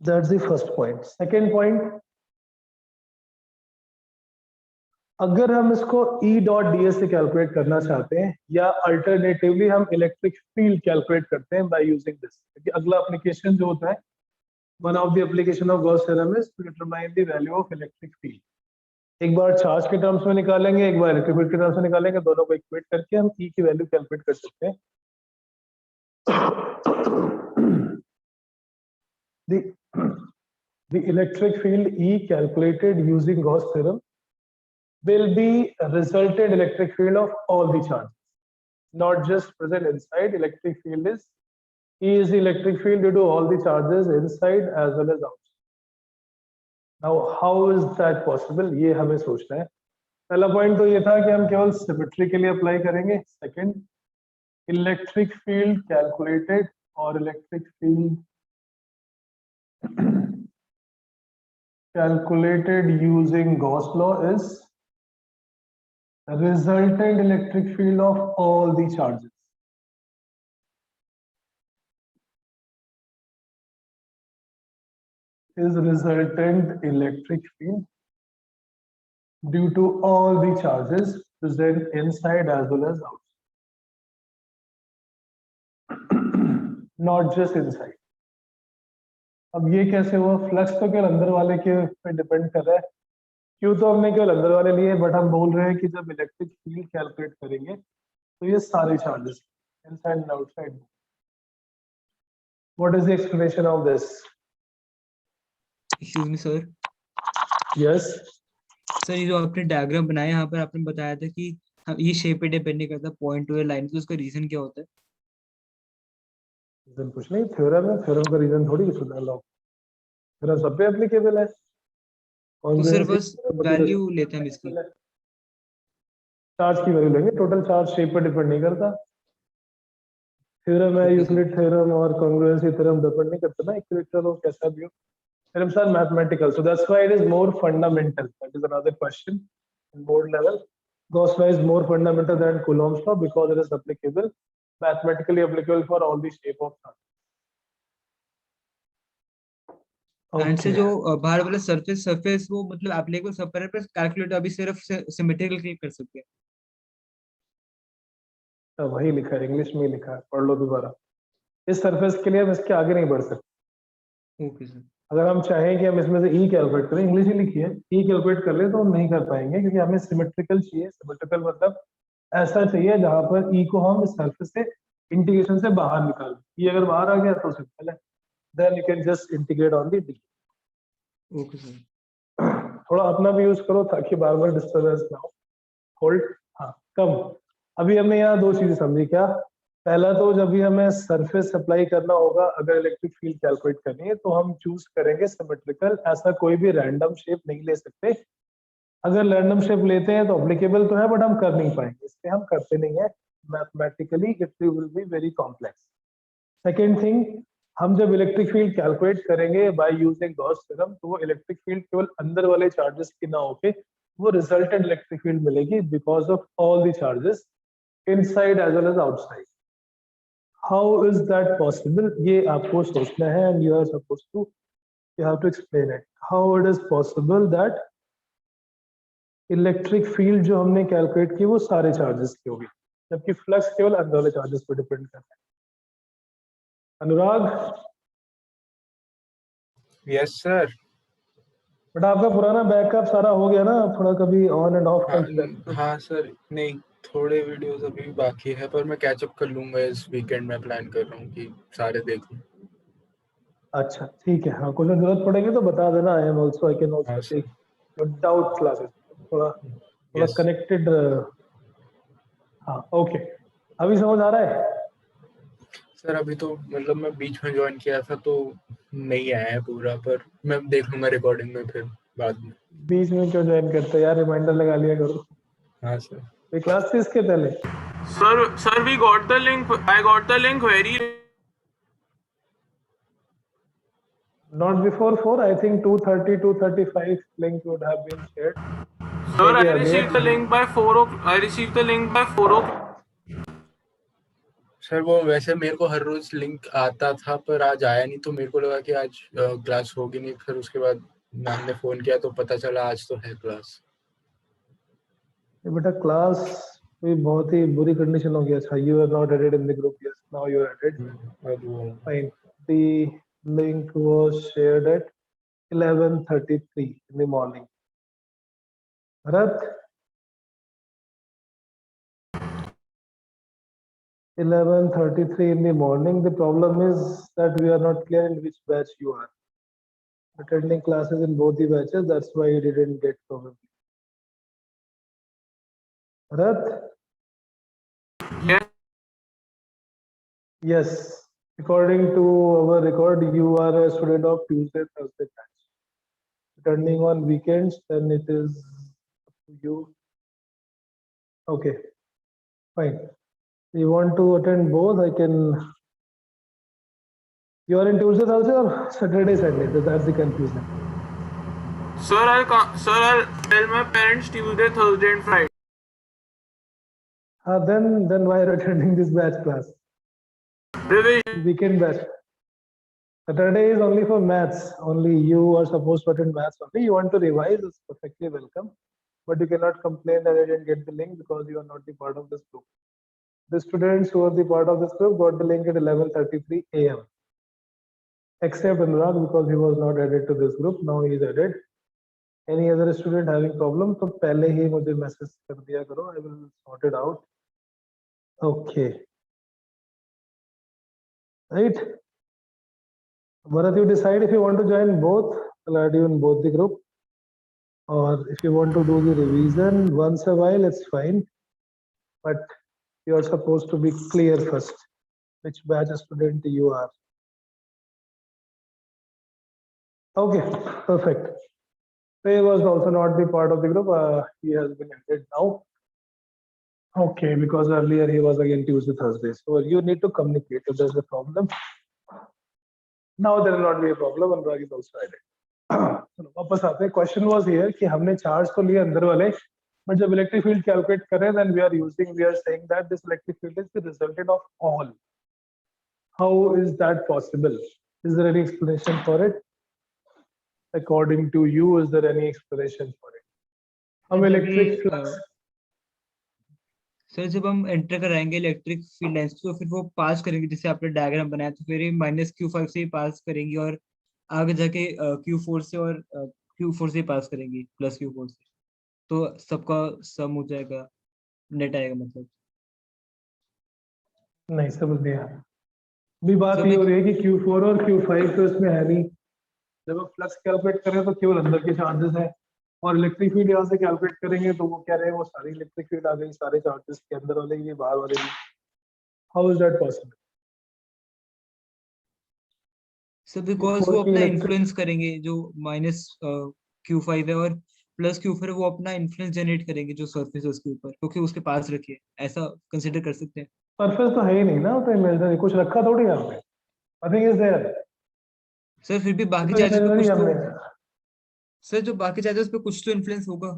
that's the first point. Second point, अगर हम इसको E डॉट ds से कैलकुलेट करना चाहते हैं या अल्टरनेटिवली हम इलेक्ट्रिक फील्ड कैलकुलेट करते हैं बाय यूजिंग दिस. क्योंकि अगला एप्लीकेशन जो होता है, one of the application of Gauss theorem is to determine the value of electric field. एक बार चार्ज के टर्म्स में निकालेंगे, एक बार इलेक्ट्रिक फील्ड के टर्म्स में निकालेंगे. दोनों को इक्वेट करके हम E की वैल्यू कैलकुलेट कर सकते हैं. the electric field E calculated using Gauss theorem will be a resultant electric field of all the charges, not just present inside. Electric field is E is the electric field due to all the charges inside as well as outside. Now, how is that possible? ये हमें सोचना है. पहला point तो ये था कि हम केवल सिमेट्री के लिए अप्लाई करेंगे. सेकंड, इलेक्ट्रिक फील्ड कैलकुलेटेड और electric field calculated using Gauss law is the resultant electric field of all the charges. Is resultant electric field due to all the charges present inside as well as outside, not just inside. अब ये कैसे हुआ? Flux तो केवल अंदर वाले के पे डिपेंड कर रहा है. क्यों तो हमने केवल अंदर वाले लिए, बट हम बोल रहे हैं कि जब इलेक्ट्रिक फील्ड कैलकुलेट करेंगे तो ये सारे charges inside and outside. What is the explanation of this? Excuse me sir. Yes sir, ये जो आपने डायग्राम बनाया यहाँ पर आपने बताया था कि ये शेप पे डिपेंड नहीं करता पॉइंट टू लाइन, तो उसका रीजन क्या होता है? रीजन कुछ नहीं, थ्योरम है. थ्योरम का रीजन थोड़ी कुछ होता है. लॉ थ्योरम सब पे एप्लीकेबल है. तो सिर्फ बस वैल्यू लेते हैं हम इसकी. चार्ज की वैल्यू लेंगे. टोटल चार्ज शेप पर डिपेंड नहीं करता. थ्योरम है, यूक्लिड थ्योरम और कॉन्ग्रुएंसी थ्योरम डिपेंड नहीं करता ना. इक्विलेटरल हो कैसा भी हो, theorems are mathematical, so that's why it is more fundamental. That is another question in board level. Gauss law is more fundamental than Coulomb's law because it is applicable, mathematically applicable for all the shape of charge. And से जो बाहर वाला surface वो मतलब applicable सब पर है, पर कैलकुलेट अभी सिर्फ सिमेट्रिकल के कर सकते हैं. तो वही लिखा है, इंग्लिश में ही लिखा है, पढ़ लो दोबारा. इस सरफेस के लिए हम इसके आगे नहीं बढ़ सकते. Okay sir. अगर हम चाहें कि हम इसमें से ई कैलकुलेट करें, इंग्लिश ही लिखी है, ई कैलकुलेट कर ले तो हम नहीं कर पाएंगे क्योंकि हमें सिमेट्रिकल चाहिए. सिमेट्रिकल मतलब ऐसा चाहिए जहां पर ई को हम इस सरफेस से इंटीग्रेशन से बाहर निकाल. ये अगर बाहर आ गया तो सिंपल है, then you can just integrate on the D. Okay sir. थोड़ा अपना भी यूज करो ताकि बार बार डिस्टर्बेंस ना हो. होल्ड. हाँ, कम. अभी हमने यहाँ दो चीजें समझी. क्या? पहला तो जब भी हमें सरफेस अप्लाई करना होगा, अगर इलेक्ट्रिक फील्ड कैलकुलेट करनी है तो हम चूज करेंगे सिमेट्रिकल. ऐसा कोई भी रैंडम शेप नहीं ले सकते. अगर रैंडम शेप लेते हैं तो अप्लीकेबल तो है, बट हम कर नहीं पाएंगे, इसलिए हम करते नहीं है. Mathematically it will be very complex. Second thing, हम जब इलेक्ट्रिक फील्ड कैलकुलेट करेंगे बाय यूजिंग गॉस थ्योरम, तो वो इलेक्ट्रिक फील्ड केवल अंदर वाले चार्जेस की ना होके वो रिजल्टेंट इलेक्ट्रिक फील्ड मिलेगी because of all the charges inside as well as outside. How is that possible? ये आपको सोचना है and you are supposed to, you have to explain it. How it is possible that electric field जो हमने calculate की वो सारे charges की होगी, जबकि फ्लक्स केवल अंदर वाले चार्जेस पर डिपेंड करता है. अनुराग. Yes sir. बट आपका पुराना बैकअप सारा हो गया ना, थोड़ा कभी ऑन एंड ऑफ कर. हाँ सर, नहीं थोड़े वीडियोस अभी भी बाकी है, पर मैं कैचअप कर लूंगा इस वीकेंड में. प्लान कर रहा हूँ कि सारे देख लूं. अच्छा ठीक है. हाँ, कुछ जरूरत पड़ेगी तो बता देना. I am also, I can हाँ, also take your doubt classes. थोड़ा Yes. कनेक्टेड. हाँ ओके. अभी समझ आ रहा है? सर अभी तो मतलब मैं बीच में ज्वाइन किया था तो नहीं आया है पूरा, पर मैं देख लूंगा रिकॉर्डिंग में फिर बाद में. बीच में क्यों ज्वाइन करते यार? रिमाइंडर लगा लिया करो. हाँ सर. ये क्लास फीस के पहले. Sir, we got the link. I got the link very. Not before 4. I think 2:30, 2:35 link would have been shared. Sir, I Yeah, received the link by 4 o'clock. I received the link by 4 o'clock. Sir वो वैसे मेरे को हर रोज link आता था, पर आज आया नहीं, तो मेरे को लगा कि आज क्लास होगी नहीं. फिर उसके बाद मैम ने फोन किया तो पता चला आज तो है क्लास. ये बेटा क्लास भी बहुत ही बुरी कंडीशन हो गया. अच्छा, you are not added in the group. Yes, now you are added. अब वो Fine. The link was shared at 11:33 in the morning. Bharat, 11:33 in the morning. The problem is that we are not clear in which batch you are attending classes in both the batches. That's why you didn't get probably. Bharat? Yes. Yes. According to our record, you are a student of Tuesday, Thursday batch. Returning on weekends, then it is up to you. Okay, fine. You want to attend both? I can. You are in Tuesday, Thursday, or Saturday, Sunday? That's the confusion. Sir, I'll tell my parents Tuesday, Thursday, and Friday. Then why are you attending this batch class? Revision. Weekend batch. Saturday is only for maths. Only you are supposed to attend maths only. You want to revise, it's perfectly welcome. But you cannot complain that I didn't get the link because you are not the part of this group. The students who are the part of this group got the link at 11:33 a.m. Except Anurag because he was not added to this group. Now he is added. Any other student having problem? तो पहले ही मुझे message कर दिया करो. I will sort it out. Okay. Right. Bharat, you decide if you want to join both. I'll add you in both the group. Or if you want to do the revision once a while, it's fine. But you are supposed to be clear first which batch student you are. Okay, perfect. He was also not the part of the group. He has been added now. Okay, because earlier he was again Tuesday, Thursday. So you need to communicate if there's a problem. Now there will not be a problem. Anurag is also added. चलो वापस आते हैं. Question was here कि हमने charge तो लिए अंदर वाले, but जब electric field calculate करें, then we are saying that this electric field is the resultant of all. How is that possible? Is there any explanation for it? According to you, is there any explanation for it? हम electric flux. Sir जब हम enter कराएंगे electric field lines तो फिर वो पास करेंगे, जैसे आपने डायग्राम बनाया तो फिर -Q5 से ही पास करेंगी और आगे जाके Q4 से और Q4 से पास करेंगी +Q4 से, तो सबका सम हो जाएगा, नेट आएगा मतलब. नहीं समझ नहीं आया. अभी बात So ये हो मैं- रही है कि Q4 और Q5 तो इसमें है नहीं. जब हम फ्लक्स कैलकुलेट करें तो केवल अंदर के चार्जेस हैं और इलेक्ट्रिक फील्ड यहाँ से कैलकुलेट करेंगे तो वो कह रहे हैं वो सारी इलेक्ट्रिक फील्ड आ गई, सारे चार्जेस के अंदर वाले भी बाहर वाले भी. How is that possible? Sir because वो अपना इन्फ्लुएंस करेंगे, जो -Q5 है और +Q4 है, वो अपना इन्फ्लुएंस जनरेट करेंगे जो सरफेस है उसके ऊपर, क्योंकि उसके पास रखिए, ऐसा कंसीडर कर सकते हैं. सरफेस तो है ही नहीं ना, तो इमेजिनरी कुछ रखा थोड़ी यहाँ पे. Nothing is there. सर फिर भी बाकी तो चार्जेस पे इमेजिनरी कुछ हमने तो, सर जो बाकी चार्जेस पे कुछ तो इन्फ्लुएंस होगा.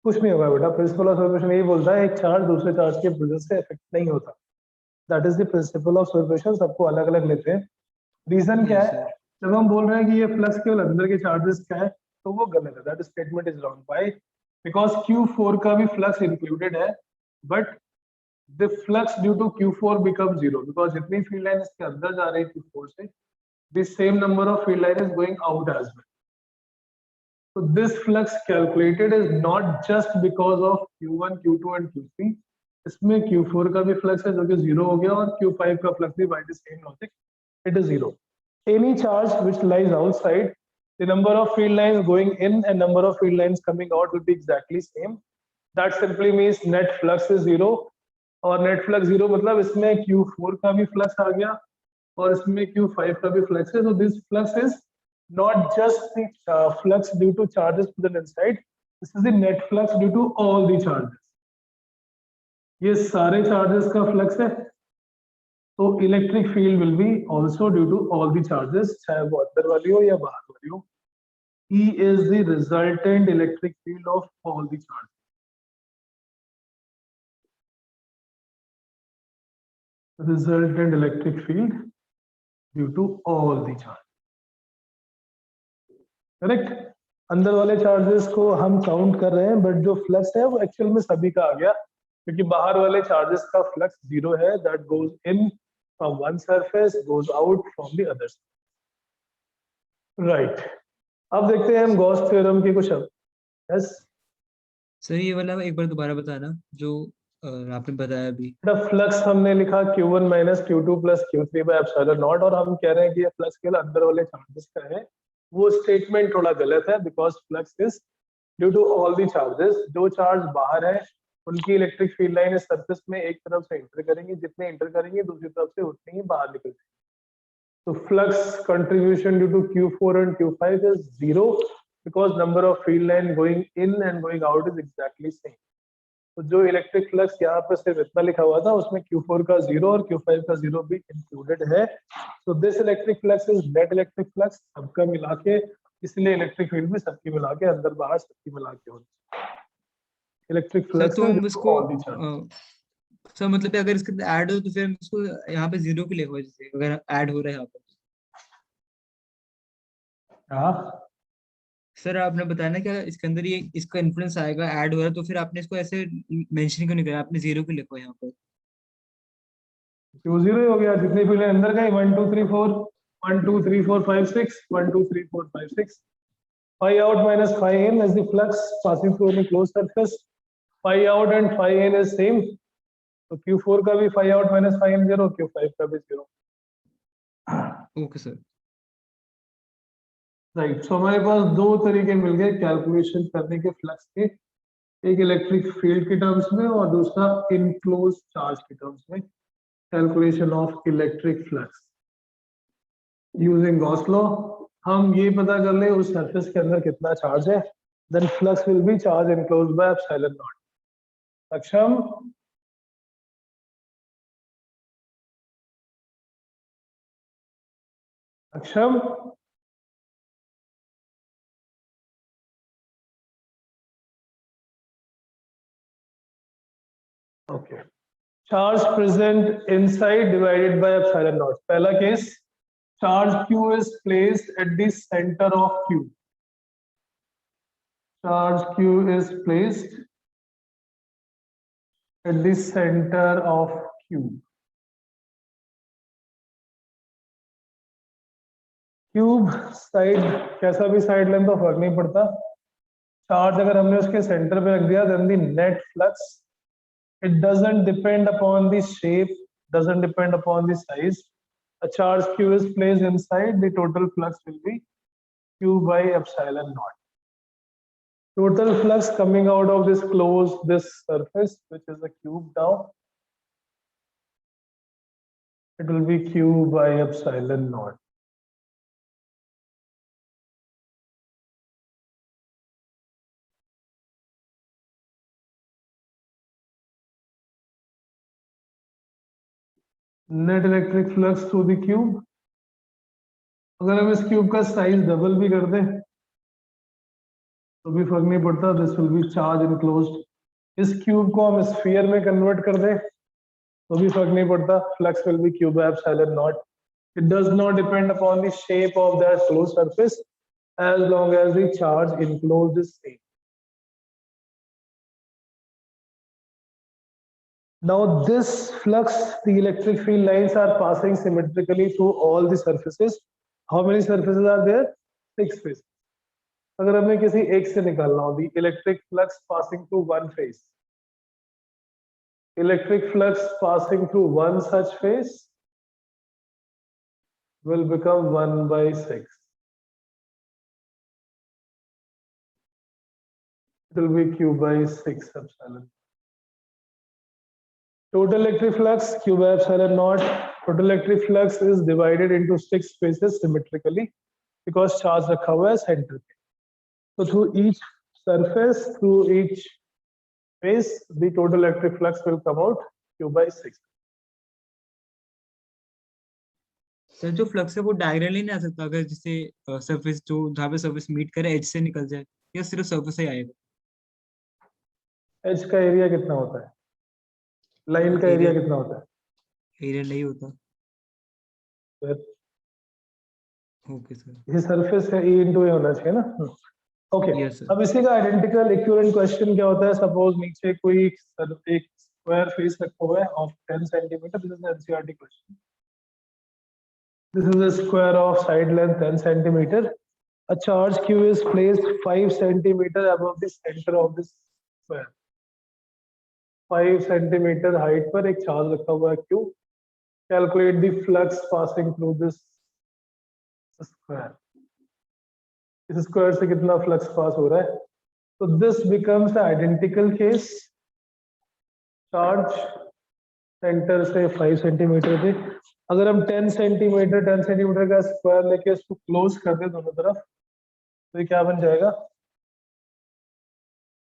कुछ नहीं होगा बेटा. प्रिंसिपल ऑफ सॉल्यूशन यही बोलता है एक चार्ज दूसरे चार्ज के प्रेजेंस से इफेक्ट नहीं होता. That is the principle of solution. सबको अलग अलग लेते हैं. रीजन क्या है? जब हम बोल रहे हैं कि ये फ्लक्स केवल अंदर के चार्जेस का है तो वो गलत है. That statement is wrong. Why? Because Q4 का भी फ्लक्स इंक्लूडेड है, but the flux due to Q4 become 0 because जितनी फील्ड लाइन इसके अंदर जा रही है Q4 से, the same number of field line is going out as well. So this flux calculated is not just because of Q1, Q2 and Q3. इसमें Q4 का भी flux है जो कि 0 हो गया और Q5 का flux भी by the same logic it is 0. Any charge which lies outside, the number of field lines going in and number of field lines coming out will be exactly same. That simply means net flux is 0. और net flux 0 मतलब इसमें Q4 का भी flux आ गया और इसमें Q5 का भी flux है. So this flux is not just the flux due to charges present inside. This is the net flux due to all the charges. ये सारे charges का flux है. तो electric field will be also due to all the charges, चाहे वो अंदर वाली हो या बाहर वाली हो. E is the resultant electric field of all the charges. Resultant electric field due to all the charges. Correct. अंदर वाले चार्जेस को हम काउंट कर रहे हैं, बट जो फ्लक्स है वो एक्चुअल में सभी का आ गया, क्योंकि बाहर वाले चार्जेस का फ्लक्स 0 है. That goes in from one surface, goes out from the other. Right. अब देखते हैं हम गॉस थ्योरम की कुछ. यस सर ये वाला एक बार दोबारा बताना जो आपने बताया अभी. फ्लक्स हमने लिखा Q1 - Q2 + Q3 by epsilon naught और हम कह रहे हैं कि ये फ्लक्स केवल अंदर वाले चार्जेस का है. वो स्टेटमेंट थोड़ा गलत है because flux is due to all the charges. जो चार्ज बाहर है उनकी इलेक्ट्रिक फील्ड लाइन इस सरफेस में एक तरफ से एंटर करेंगी, जितने एंटर करेंगे दूसरी तरफ से उतनी ही बाहर निकल जाएंगी। तो flux contribution due to Q4 and Q5 is 0 because number of field line going in and going out is exactly same. तो जो इलेक्ट्रिक फ्लक्स यहाँ पे सिर्फ इतना लिखा हुआ था उसमें Q4 का 0 और Q5 का 0 भी इंक्लूडेड है। तो this electric flux is net electric flux, सबका मिला के, इसलिए इलेक्ट्रिक फील्ड भी सबकी मिला के अंदर बाहर सबकी मिला के होती है। इलेक्ट्रिक सर फ्लक्स तो हम इसको सर मतलब अगर इसके ऐड हो तो फिर हम इसको यहाँ पे 0 के लिखो, जैसे अगर ऐड हो रहा है यहाँ पे। हाँ सर आपने बताया ना कि इसके अंदर ये इसका इन्फ्लुएंस आएगा, ऐड हो रहा है, तो फिर आपने इसको ऐसे मेंशन क्यों नहीं करा, आपने 0 क्यों लिखो यहाँ पर? क्यों 0 हो गया, जितनी फील्ड अंदर गई 1 2 3 4 1 2 3 4 5 6 1 2 3 4 5 6 phi out minus phi in is the flux passing through any closed surface. Phi out and phi in is same, तो Q4 का भी phi out minus phi in 0, Q5 का भी 0। Okay sir. राइट, सो हमारे पास दो तरीके मिल गए कैलकुलेशन करने के फ्लक्स के, एक इलेक्ट्रिक फील्ड के टर्म्स में और दूसरा इनक्लोज चार्ज के टर्म्स में, calculation of electric flux using Gauss law. हम ये पता कर ले उस सरफेस के अंदर कितना चार्ज है, then flux will be charge enclosed by epsilon naught. सक्षम? सक्षम? Okay. Charge present inside divided by epsilon naught. पहला case, charge Q is placed at the center of Q. Charge Q is placed at the center of Q. Cube side, कैसा भी side length तो फर्क नहीं पड़ता, charge अगर हमने उसके सेंटर पे रख दिया then the net flux, it doesn't depend upon the shape, doesn't depend upon the size. A charge Q is placed inside, the total flux will be Q by epsilon naught. Total flux coming out of this closed, this surface, which is a cube now, it will be Q by epsilon naught. Net electric flux through the cube, अगर हम इस cube का size double भी कर दें तो भी फर्क नहीं पड़ता, this will be charge enclosed. इस क्यूब को हम स्फीयर में कन्वर्ट कर दें तो भी फर्क नहीं पड़ता, flux will B Q by epsilon not. It does not depend upon the shape of that closed surface as long as the charge enclosed is same. Now this flux, the electric field lines are passing symmetrically through all the surfaces. How many surfaces are there? 6 faces. अगर हमें किसी एक से निकालना हो, the electric flux passing through one face, electric flux passing through one such face will become 1 by 6. It will be Q by 6 epsilon. Total electric flux Q by epsilon naught. Total electric flux is divided into 6 spaces symmetrically because charge रखा हुआ है center पे. So through each surface, through each space, the total electric flux will come out Q by 6. Sir जो flux है वो diagonally नहीं आ सकता, अगर जैसे सरफेस जो जहाँ पे सरफेस मीट करे एज से निकल जाए, या सिर्फ सरफेस से ही आएगा? एज का एरिया कितना होता है, लाइन का एरिया कितना होता है? एरिया नहीं होता। फिर ओके सर। ये सरफेस है, E into A होना चाहिए ना। Okay, Yes, sir. अब इसी का आइडेंटिकल इक्विवेलेंट क्वेश्चन क्या होता है, सपोज नीचे कोई एक स्क्वायर फेस रखा हुआ है of 10 centimetre, this is NCERT question, this is a square of side length 10 centimeter, a charge Q is placed 5 centimeter above the center of this square, 5 centimeter height पर एक charge रखा हुआ है Q, calculate the flux passing through this square, इस square से कितना flux pass हो रहा है। तो this becomes identical case charge centre से 5 सेंटीमीटर पे, अगर हम 10 सेंटीमीटर का स्क्वायर लेके इसको क्लोज कर दे दोनों तरफ, तो ये क्या बन जाएगा?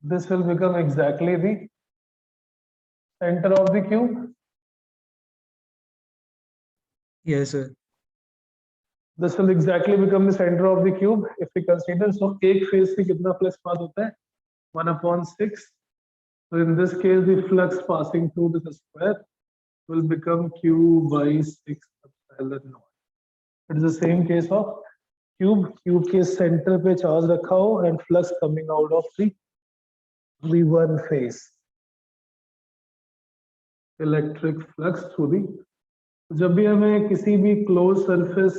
This will become exactly the centre of the cube. Yes, sir. This will exactly become the center of the cube if we consider. So एक फेज से कितना फ्लक्स पास होता है? 1/6. So in this case, the flux passing through this square will become q by 6 epsilon naught. It is the same case of cube. Cube के center पे charge रखा हो and flux coming out of the one phase. Electric flux through the. जब भी हमें किसी भी closed surface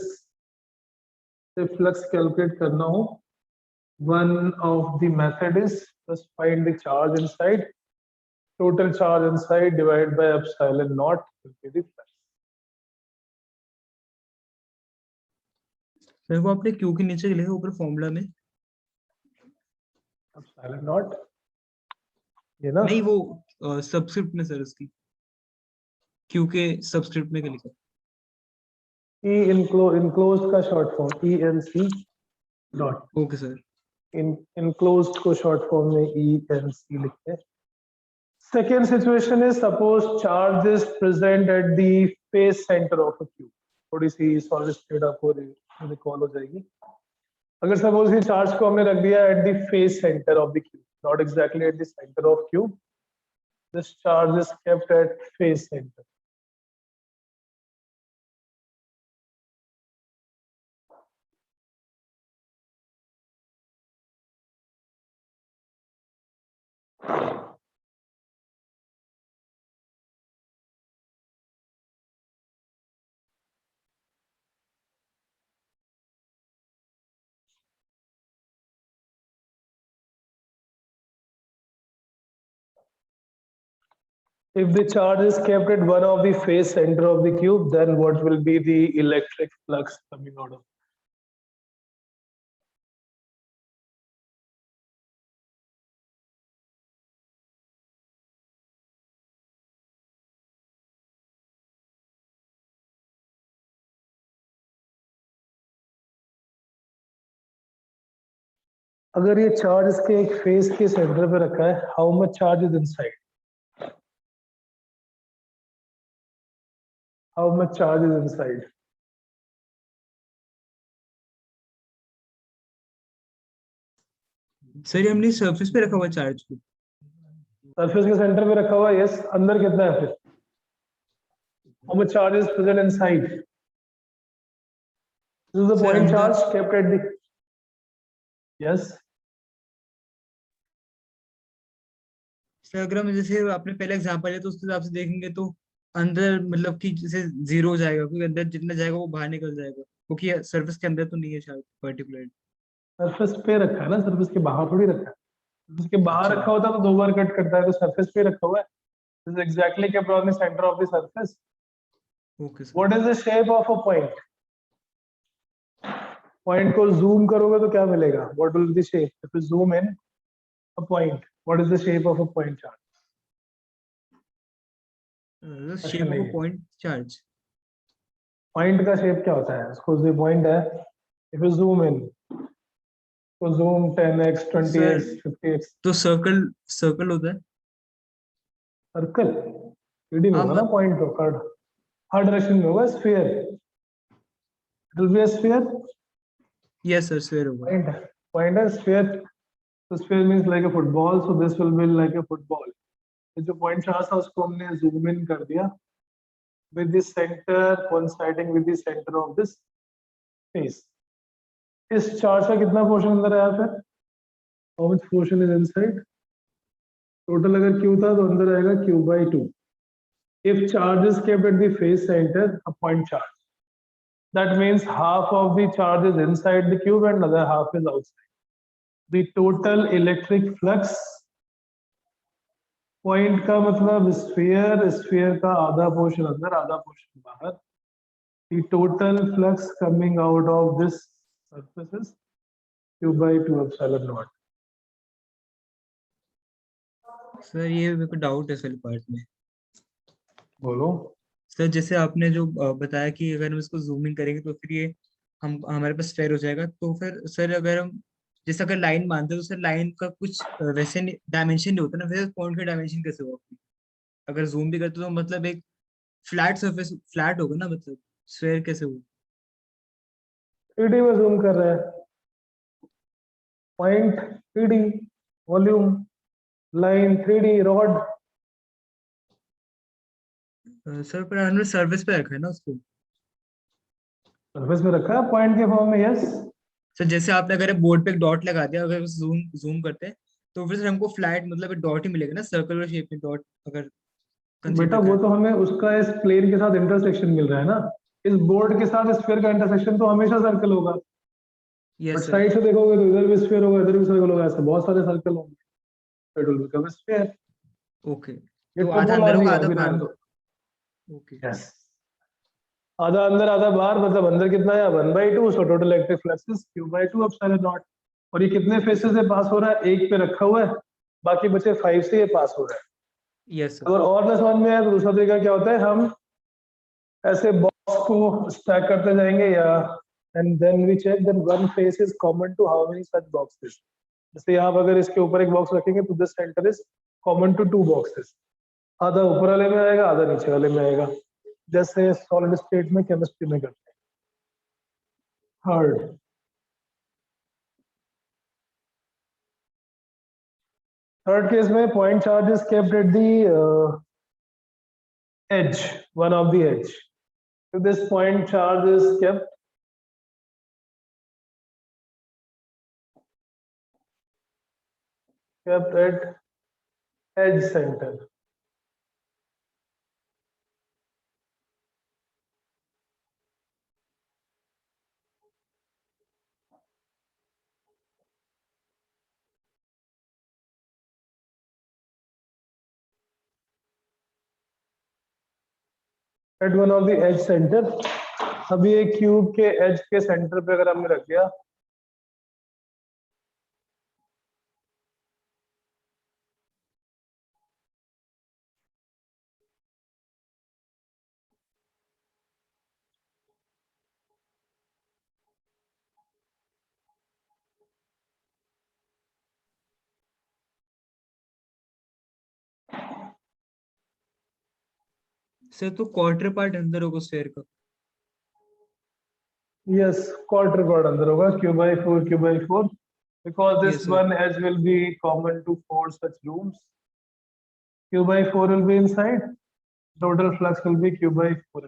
से flux calculate करना हो, one of the method is just find the charge inside. Total charge inside divided by epsilon naught will be the flux. Sir वो आपने क्यू के नीचे लिखा ऊपर फॉर्मूला में? Epsilon naught. ये ना? नहीं, वो सबस्क्रिप्ट में सर, उसकी क्यू के सबस्क्रिप्ट में क्या लिखा? E enclosed का short form ENC dot. Okay sir. Enclosed को short form में ENC लिखते हैं. Second situation is suppose charge is present at the face center of a cube. थोड़ी सी solid state आपको recall हो जाएगी. अगर suppose ये charge को हमने रख दिया at the face center of the cube, not exactly at the center of cube. This charge is kept at face center. If the charge is kept at one of the face center of the cube, then what will be the electric flux coming out of it? अगर ये charge इसके एक face के centre पे रखा है, how much charge is inside? How much charge is inside? Sir ये हमने सरफेस पे रखा हुआ चार्ज को. सरफेस के सेंटर पे रखा हुआ है, यस. अंदर कितना है फिर? How much charge is present inside? This is the point charge kept at the. Yes. Sir अगर हम जैसे आपने पहले एग्जांपल लिया तो उसके हिसाब से देखेंगे तो अंदर मतलब कि जैसे जीरो हो जाएगा, क्योंकि अंदर जितना जाएगा वो बाहर निकल जाएगा, क्योंकि सरफेस के अंदर तो नहीं है शायद पर्टिकुलर. सरफेस पे रखा है ना, सरफेस के बाहर थोड़ी रखा है. सरफेस के बाहर अच्छा. रखा होता तो दो बार कट करता है, तो सरफेस पे रखा हुआ है. This is exactly kept on the centre of the surface. Okay sir. What is the shape of a point? Point को जूम करोगे तो क्या मिलेगा? What will be the shape if you zoom in a point? What is the shape of a point charge? Shape of a point charge. Point का shape क्या होता है? उसको जो पॉइंट है, इफ यू जूम इन, तो zoom 10x 20x 50x. तो circle होता है. सर्कल रीडिंग होगा ना पॉइंट को, हर डायरेक्शन में होगा. Sphere, it will be a sphere. Yes sir, sphere होगा. पॉइंट है स्फीयर. तो sphere means like a football, so this will be like a football. जो पॉइंट चार्ज था उसको हमने जूम इन कर दिया with the center coinciding with the center of this face. इस चार्ज का कितना पोर्शन अंदर आया फिर? How much portion is inside? Total अगर Q था तो अंदर आएगा Q by 2. If charge is kept at the face center, a point charge, that means half of the charge is inside the cube and another half is outside. The total electric flux, point का मतलब sphere, sphere का आधा portion अंदर आधा portion बाहर. The total flux coming out of this surface is Q by 2 epsilon naught. Sir ये मेरे को डाउट है सर पार्ट में। बोलो। सर जैसे आपने जो बताया कि अगर हम इसको जूम इन करेंगे तो फिर ये हम हमारे पास स्फेयर हो जाएगा, तो फिर सर अगर हम जैसे अगर लाइन मानते हैं तो सर लाइन का कुछ वैसे डायमेंशन नहीं होता ना, वैसे पॉइंट का डायमेंशन कैसे होगा? अगर जूम भी करते तो मतलब एक फ्लैट सरफेस फ्लैट होगा ना, मतलब स्फेयर कैसे होगा? 3D में जूम कर रहे हैं, point 3D, volume, line 3D, rod. Sir पर हमने सर्फेस पे रखा है ना उसको। सरफेस में रखा है पॉइंट के फॉर्म में, यस। सर जैसे आपने अगर बोर्ड पे एक डॉट लगा दिया, अगर जूम जूम करते हैं तो फिर सर हमको फ्लैट मतलब एक डॉट ही मिलेगा ना, सर्कुलर शेप में डॉट अगर बेटा कंसीडर वो करें। तो हमें उसका इस प्लेन के साथ इंटरसेक्शन मिल रहा है ना, इस बोर्ड के साथ स्फीयर का इंटरसेक्शन तो हमेशा सर्कल होगा। But yes sir. साइड से देखोगे तो इधर भी स्फीयर होगा, इधर भी सर्कल होगा, ऐसे बहुत सारे सर्कल होंगे। It will become a sphere. Okay, ये तो आधा अंदर टोपोलॉजी होगा है, आधा अभी बाहर रहने होगा। दो। ओके। यस, आधा अंदर आधा बाहर, मतलब अंदर कितना है 1/2, so total electric flux is Q/2 epsilon not. और ये कितने फेसेस से पास हो रहा है? एक पे रखा हुआ है, बाकी बचे 5 से ये पास हो रहा है। Yes sir. अगर और न समझ में आए तो दूसरा तरीका क्या होता है, हम ऐसे बॉक्स को स्टैक करते जाएंगे या and then we check that one face is common to how many such boxes. जैसे आप अगर इसके ऊपर एक बॉक्स रखेंगे तो this centre is common to 2 boxes, आधा ऊपर वाले में आएगा, आधा नीचे वाले में आएगा, जैसे सॉलिड स्टेट में केमिस्ट्री में करते हैं। थर्ड, केस में point charge is kept at the edge, one of the edge. So this point charge is kept at edge center. At one of the edge center. अभी एक cube के as के centre पे अगर हमने रख दिया, सर तो क्वार्टर पार्ट अंदर होगा स्फेयर का। यस, क्वार्टर पार्ट अंदर होगा, Q/4 Q/4, because this yes sir. one edge will be common to 4 such rooms. Q/4 will be inside, total flux will be Q/4.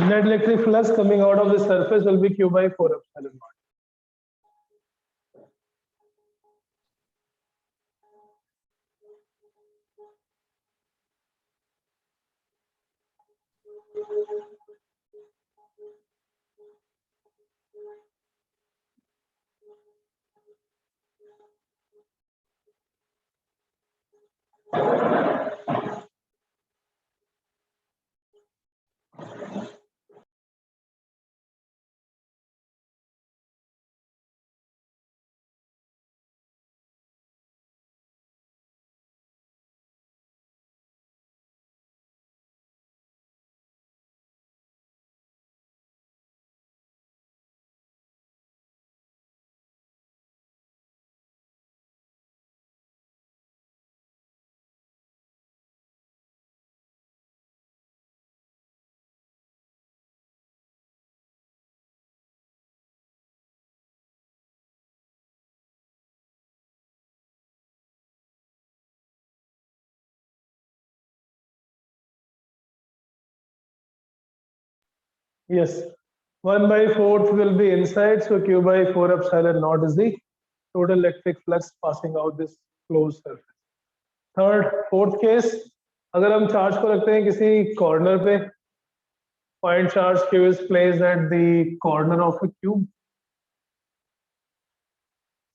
Net electric flux coming out of the surface will be Q/4 epsilon naught. Yes, 1/4 will be inside, so Q/4 epsilon naught is the total electric flux passing out this closed surface. Third, fourth case, अगर हम charge को रखते हैं किसी corner पे, point charge Q is placed at the corner of a cube,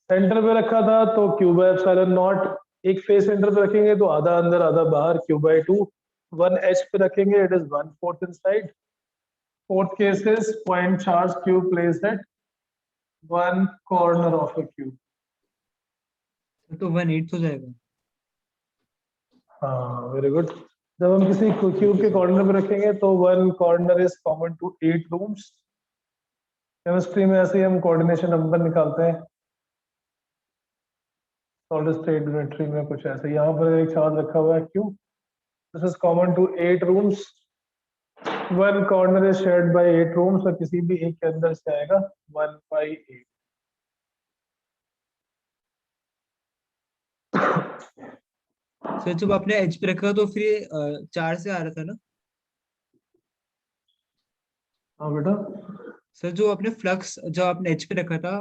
centre पे रखा था तो Q/epsilon naught, एक फेस सेंटर पे रखेंगे तो आधा अंदर आधा बाहर, Q/2, वन एच पे रखेंगे it is 1/4 inside. Fourth case is point charge Q placed at one corner of a cube. तो 1/8 हो जाएगा। हाँ वेरी गुड। जब हम किसी क्यूब के कॉर्नर पे रखेंगे तो one corner is common to 8 rooms. Chemistry में ऐसे ही हम कोऑर्डिनेशन नंबर निकालते हैं, सॉलिड स्टेट यूनिट्री में कुछ ऐसे। यहाँ पर एक चार्ज रखा हुआ है Q, this is common to 8 rooms. One corner is shared by 8 rooms, और किसी भी एक के अंदर से आएगा 1/8। सर जब आपने एच पे रखा तो फिर ये 4 से आ रहा था ना? हाँ बेटा। सर जो आपने फ्लक्स जो आपने एच पे रखा था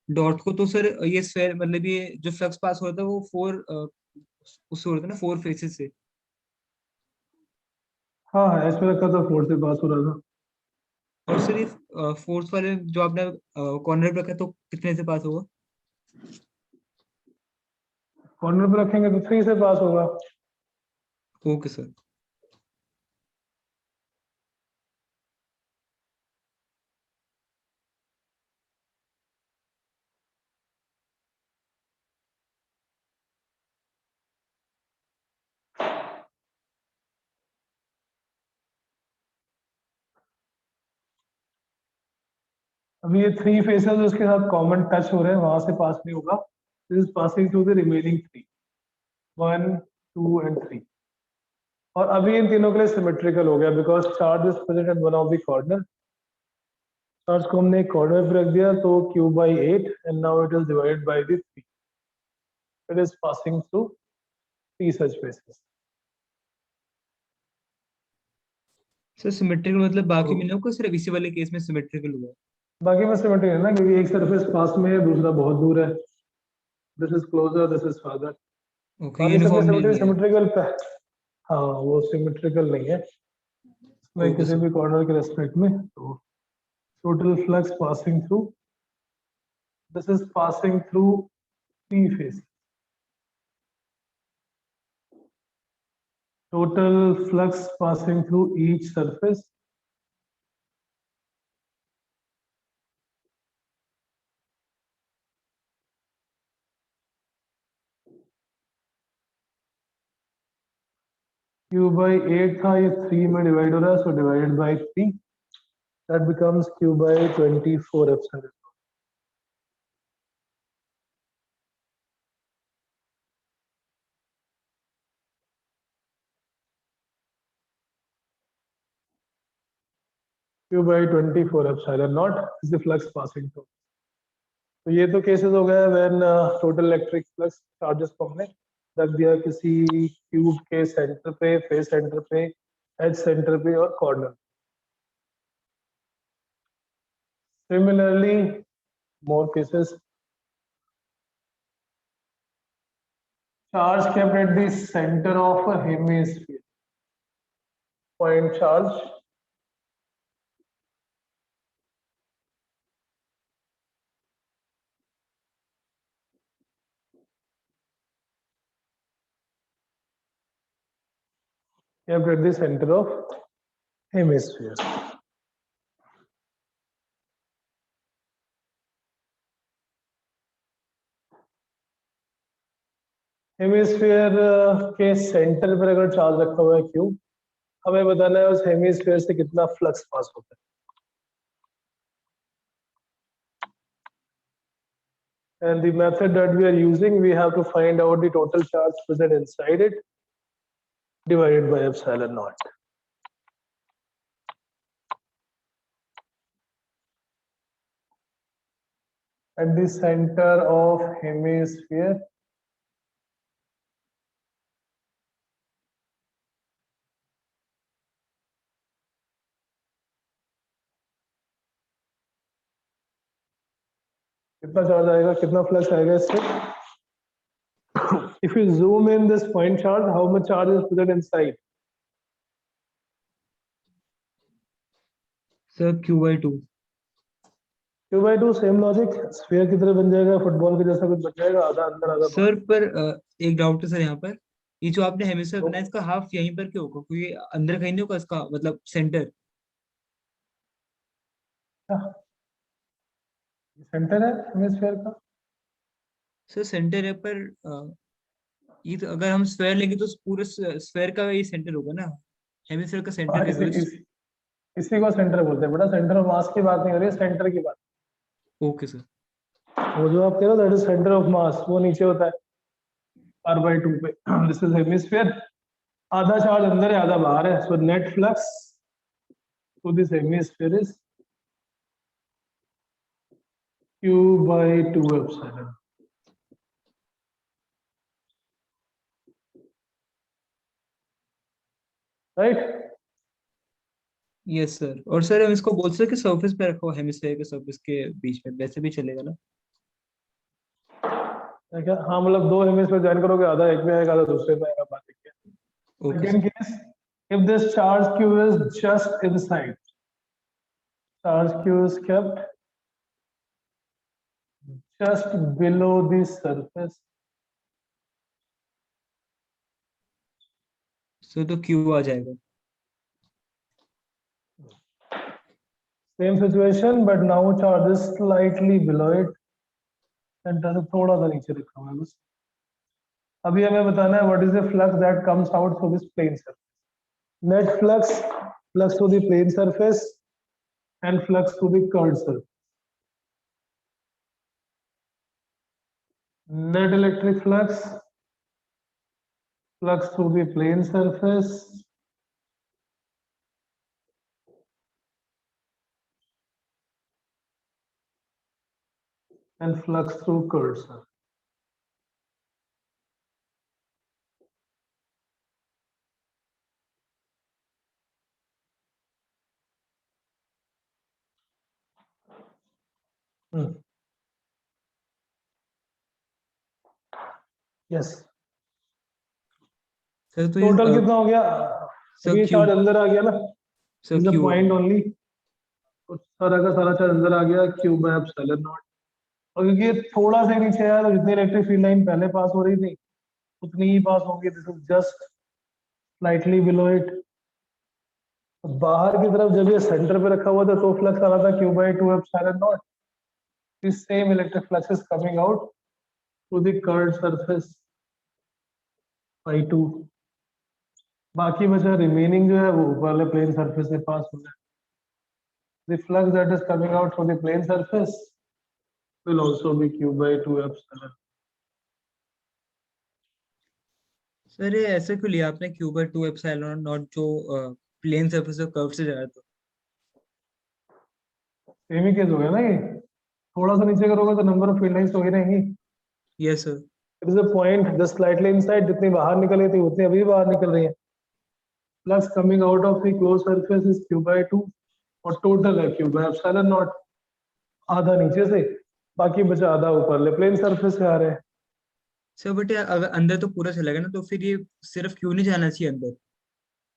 डॉट को, तो सर ये स्फेयर मतलब ये जो फ्लक्स पास हो रहा था वो 4 उससे हो रहा था ना, 4 फेसेस से। हाँ हाँ, एच पे रखा था, 4 से पास हो रहा था। और सर ये फोर्थ वाले जो आपने कॉर्नर पे रखा तो कितने से पास होगा? कॉर्नर पे रखेंगे तो 3 से पास होगा। Okay sir. अभी ये 3 फेसेस उसके साथ कॉमन टच हो रहे हैं, वहां से पास नहीं होगा। This is passing through the remaining 3, 1 2 and 3। और अभी इन तीनों के लिए सिमेट्रिकल हो गया because charge is present at one of the corner. Charge को हमने एक कॉर्नर पे रख दिया तो Q/8 and now it is divided by the 3। It is passing through 3 such faces. Sir symmetrical मतलब बाकी में नहीं होगा, सिर्फ इसी वाले केस में सिमेट्रिकल हुआ? बाकी में सिमेट्रिक है ना, क्योंकि एक सरफेस पास में है, दूसरा बहुत दूर है। This is closer, this is further. Okay, बाकी सबके यूनिफॉर्मली नहीं है। सिमेट्रिकल। हाँ वो सिमेट्रिकल नहीं है इसमें ओके किसी सर। भी कॉर्नर के रेस्पेक्ट में। तो total flux passing through, this is passing through 3 face. total flux passing through each surface Q/8 था, ये 3 में डिवाइड हो रहा है, so divided by 3, that becomes Q/24 epsilon. Q/24 epsilon not is the flux passing through. तो ये तो cases हो गए when total electric flux charges को हमने रख दिया किसी क्यूब के सेंटर पे, फेस सेंटर पे, एज सेंटर पे और corner. Similarly more cases, charge kept at the center of a hemisphere, point charge kept at the center of hemisphere. Hemisphere के सेंटर पर अगर चार्ज रखा हुआ है क्यू, हमें बताना है उस हेमिस्फीयर से कितना फ्लक्स पास होता है। And the method that we are using, we have to find out the total charge present inside it divided by epsilon naught. At the center of hemisphere, कितना charge आएगा, कितना flux आएगा इससे? If you zoom in this point charge, how much charge is present inside? Sir Q/2। Q/2 same logic, sphere की तरह बन जाएगा, football के जैसा कुछ बन जाएगा, आधा अंदर आधा बाहर। सर पर एक डाउट है सर यहाँ पर, ये जो आपने हेमिस्फीयर बनाया इसका हाफ यहीं पर क्यों होगा, क्योंकि अंदर कहीं नहीं होगा इसका मतलब सेंटर? सेंटर है हेमिस्फीयर का। सर सेंटर है पर ये तो अगर हम स्फेयर लेंगे तो पूरे स्फेयर का ये सेंटर होगा ना, हेमिस्फेयर का सेंटर भी होगा। इसी को सेंटर बोलते हैं बेटा, सेंटर ऑफ मास की बात नहीं हो रही है, सेंटर की बात। Okay sir. वो जो आप कह रहे हो that is centre of mass, वो नीचे होता है r/2 पे। दिस इज हेमिस्फीयर, आधा चार्ज अंदर है आधा बाहर है, so net flux to this hemisphere is q/2 epsilon. Right? Yes sir. और सर हम इसको बोल सकते हैं कि सरफेस पे रखो, हेमिस्फेयर के सरफेस के बीच में, वैसे भी चलेगा ना? क्या? हाँ, मतलब दो हेमिस्फीयर ज्वाइन करोगे, आधा एक में आएगा आधा दूसरे में आएगा, बात है। Okay Second sir. case, if this charge q is just inside, charge q is kept just below the surface, sir तो क्यू आ जाएगा। same situation but now charge is slightly below it, center से थोड़ा सा नीचे रखा हुआ है बस। अभी हमें बताना है what is the flux that comes out through this plane surface, net flux, flux through the plane surface and flux through the curved surface. Net electric flux, flux through the plane surface and flux through curved surface. Yes. Sir तो total कितना हो गया? Sir अभी Q, charge अंदर आ गया ना, sir is the Q point only, तो सारा का सारा चार्ज अंदर आ गया क्यू बाय एप्सिलॉन नॉट। और क्योंकि ये थोड़ा सा नीचे आया तो जितनी इलेक्ट्रिक फील्ड लाइन पहले पास हो रही थी उतनी ही पास होंगी, this is just slightly below it. बाहर की तरफ जब ये सेंटर पे रखा हुआ था तो फ्लक्स आ रहा था Q by 2 epsilon naught, this same electric flux is coming out through the curved surface by 2। बाकी बचा रिमेनिंग जो है वो ऊपर वाले प्लेन सरफेस से पास हो रहा है। The flux that is coming out from the plane surface will also be q by 2 epsilon. Sir ये ऐसे क्यों लिया आपने q/2 एप्सिलॉन नॉट, जो प्लेन सरफेस और कर्व से जा रहा था? सेम ही केस हो गया ना ये, थोड़ा सा नीचे करोगे तो नंबर ऑफ फील्ड लाइंस तो ही रहेंगी। Yes sir. It is a point just slightly inside, जितनी बाहर निकल रही थी उतनी अभी बाहर निकल रही है। Flux coming out of the close surface is q by 2 और टोटल है q by epsilon नॉट, आधा नीचे से बाकी बचा आधा ऊपर ले प्लेन सरफेस से आ रहे हैं। सर बट यार अगर अंदर तो पूरा चलेगा ना, तो फिर ये सिर्फ क्यू नहीं जाना चाहिए अंदर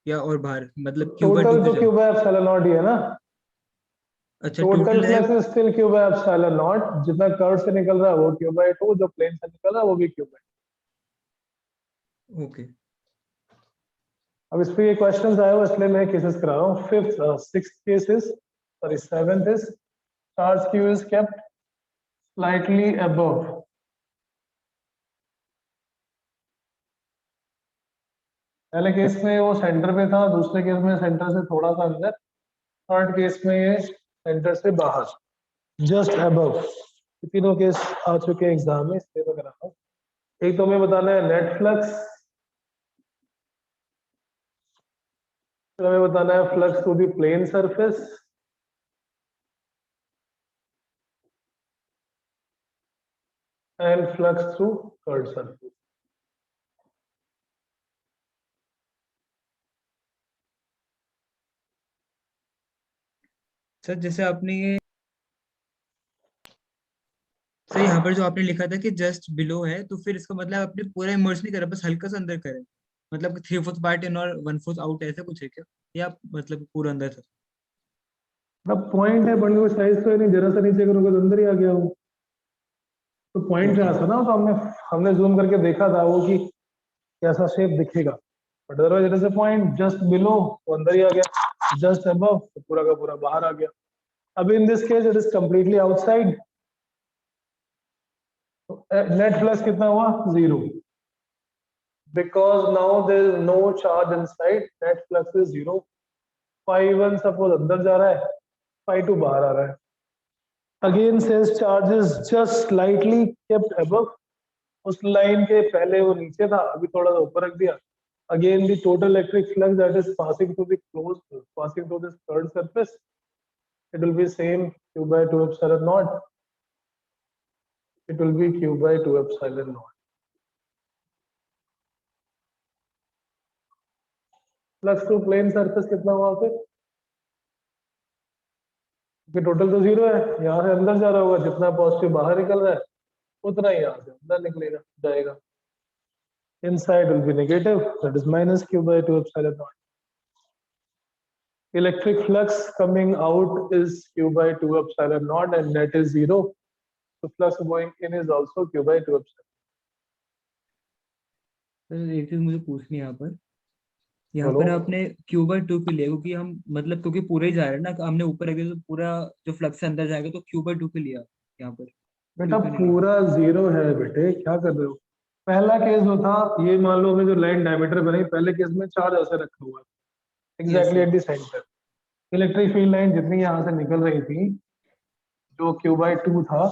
या और बाहर, मतलब q/2 टोटल तो क्यों q जाए? by epsilon नॉट ही है ना, अच्छा टोटल टोटल है। Flux is still q by epsilon not, जितना कर्व से निकल रहा है वो q by 2, जो प्लेन से निकल रहा है वो भी q by 2। ओके। अब इस पे ये क्वेश्चंस आए हुए इसलिए मैं केसेस करा रहा हूँ। Fifth sixth cases, sorry seventh is charge q is kept slightly above पहले केस में वो सेंटर पे था, दूसरे केस में सेंटर से थोड़ा सा अंदर, थर्ड केस में ये सेंटर से बाहर जस्ट अबव। तीनों केस आ चुके हैं एग्जाम में, इसलिए मैं करा रहा हूँ। एक तो हमें बताना है नेट फ्लक्स, फिर हमें बताना है flux to the plane surface, and flux through curved surface. Sir जैसे आपने ये, सर यहाँ पर जो आपने लिखा था कि जस्ट बिलो है, तो फिर इसका मतलब आपने पूरा इमर्ज नहीं करा, बस हल्का सा अंदर करा, मतलब कि 3/4 पार्ट इन और 1/4 आउट, ऐसा कुछ है क्या, या मतलब पूरा अंदर था? अब पॉइंट है, बड़ी कोई साइज तो है नहीं, जरा सा नीचे करोगे तो अंदर ही आ गया वो। तो पॉइंट ओके। जहाँ था ना, तो हमने जूम करके देखा था वो कि कैसा शेप दिखेगा, but otherwise it is a point just below, तो अंदर ही आ गया, जस्ट अबव तो पूरा का पूरा बाहर आ गया। अब in this case it is completely outside, net flux कितना हुआ 0 because now there is no charge inside, net flux is 0. phi 1 suppose अंदर जा रहा है, phi 2 बाहर आ रहा है. Again says charge is just slightly kept above. उस लाइन के पहले वो नीचे था, अभी थोड़ा सा ऊपर रख दिया. Again the total electric flux that is passing through this third surface, it will be same q by 2 epsilon naught. It will be q by 2 epsilon naught. Flux to plane surface कितना हुआ फिर? क्योंकि total तो 0 है, यहाँ से अंदर जा रहा होगा, जितना पॉजिटिव बाहर निकल रहा है उतना ही यहाँ से अंदर निकलेगा जाएगा. Inside will be negative, that is minus q by 2 epsilon naught. Electric flux coming out is q by 2 epsilon naught and net is 0. So flux going in is also q by 2 epsilon. Sir एक चीज मुझे पूछनी है यहाँ पर बोलो. आपने q by 2 पे लिया क्योंकि हम मतलब क्योंकि पूरे ही जा रहे हैं ना, हमने ऊपर रखे तो पूरा जो फ्लक्स अंदर जाएगा तो q by 2 पे लिया यहाँ पर. बेटा क्यों पे नहीं लिया? पूरा 0 है बेटे, क्या कर रहे हो? पहला केस जो था, ये मान लो हमें जो लाइन डायमीटर बनी, पहले केस में चार्ज ऐसे रखा हुआ है exactly sir. At the centre. Electric field line जितनी यहाँ से निकल रही थी जो q by 2 था,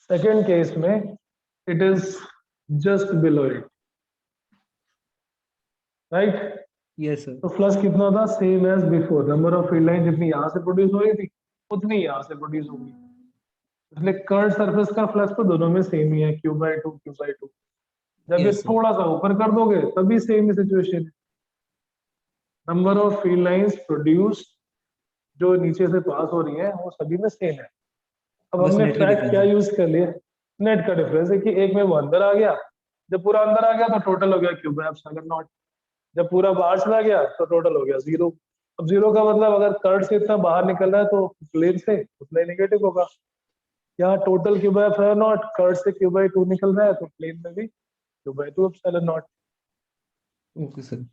सेकेंड केस में it is just below it, right? Yes sir. तो फ्लक्स कितना था? Same as before. Number of field line जितनी यहाँ से प्रोड्यूस हो रही थी उतनी यहाँ से प्रोड्यूस होगी. इसलिए कर्व सरफेस का फ्लक्स तो दोनों में सेम ही है, q by 2 q by 2. जब ये Yes, sir. थोड़ा सा ऊपर कर दोगे तभी सेम ही सिचुएशन है. Number of field lines produce जो नीचे से पास हो रही है वो सभी में सेम है. अब बस हमने net का फैक्ट difference क्या है. यूज कर लिया? नेट का डिफरेंस है कि एक में वो अंदर आ गया, जब पूरा अंदर आ गया तो टोटल हो गया q by epsilon naught. जब पूरा बाहर चला गया तो टोटल हो गया 0. अब 0 का मतलब अगर कर्व से इतना बाहर निकल रहा है तो प्लेन से उतना ही नेगेटिव होगा. यहाँ total q by epsilon naught, curve से q by 2 निकल रहा है तो प्लेन में भी q by 2 epsilon naught. Okay sir.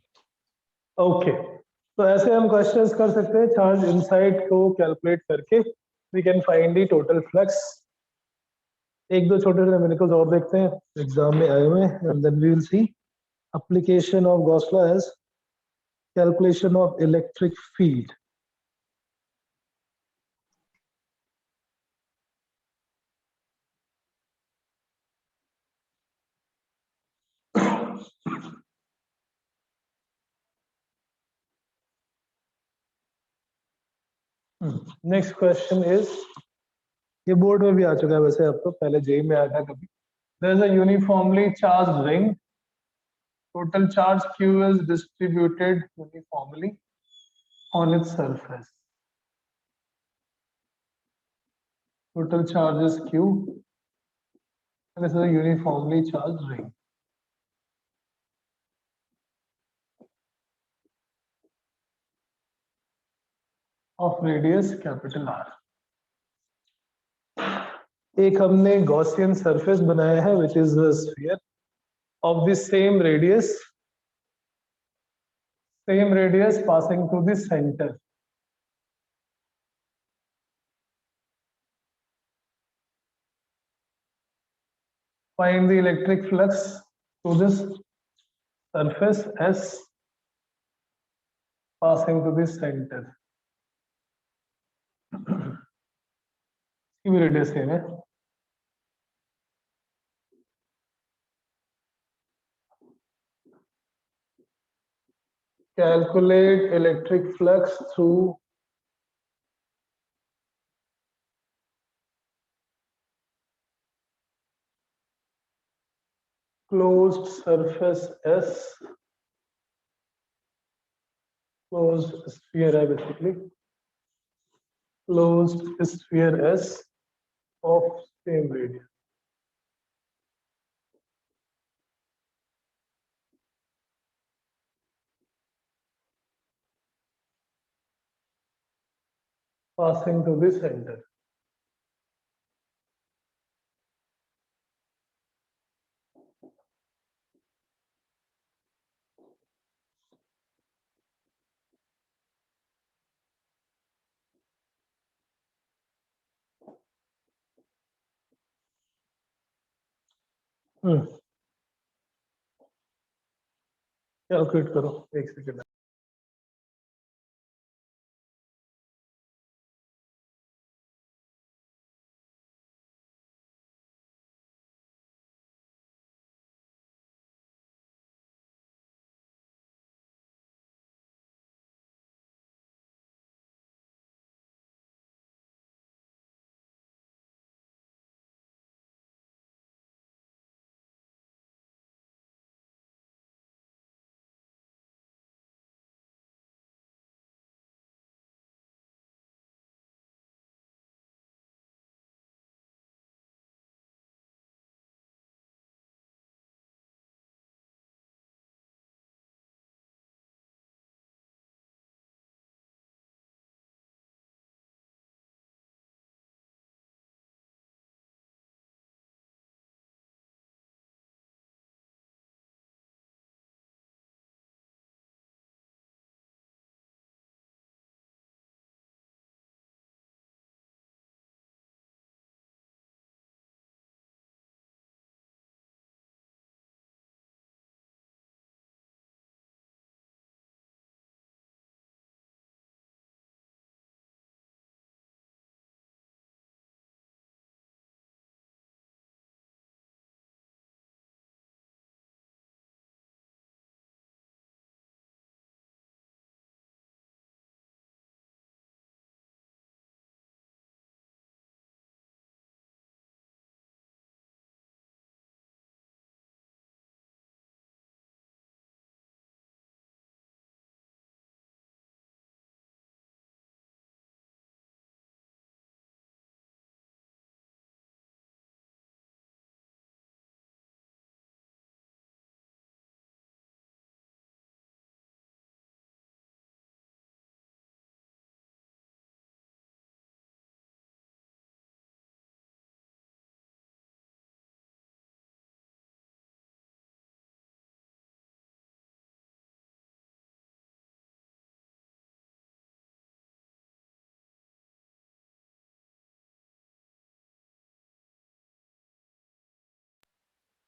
Okay, तो ऐसे हम क्वेश्चंस कर सकते हैं. चार्ज इनसाइड को कैलकुलेट करके we can find the total flux. एक दो छोटे से न्यूमेरिकल्स और देखते हैं, एग्जाम में आए हुए हैं, and then we will see application of Gauss law as calculation of electric field. Next question is, ये बोर्ड में भी आ चुका है वैसे, अब तो पहले जेई में आया था कभी. There is a uniformly charged ring. Total charge q is distributed uniformly on its surface. Total charge is q and this is a uniformly charged ring. Of radius capital R. एक हमने Gaussian surface बनाया है which is a sphere of the same radius passing through the center. Find the electric flux through this surface S passing to the center. इसकी भी radius same है. Calculate electric flux through closed surface S, closed sphere है basically, closed sphere S of same radius. Passing to the center. Calculate करो, एक second.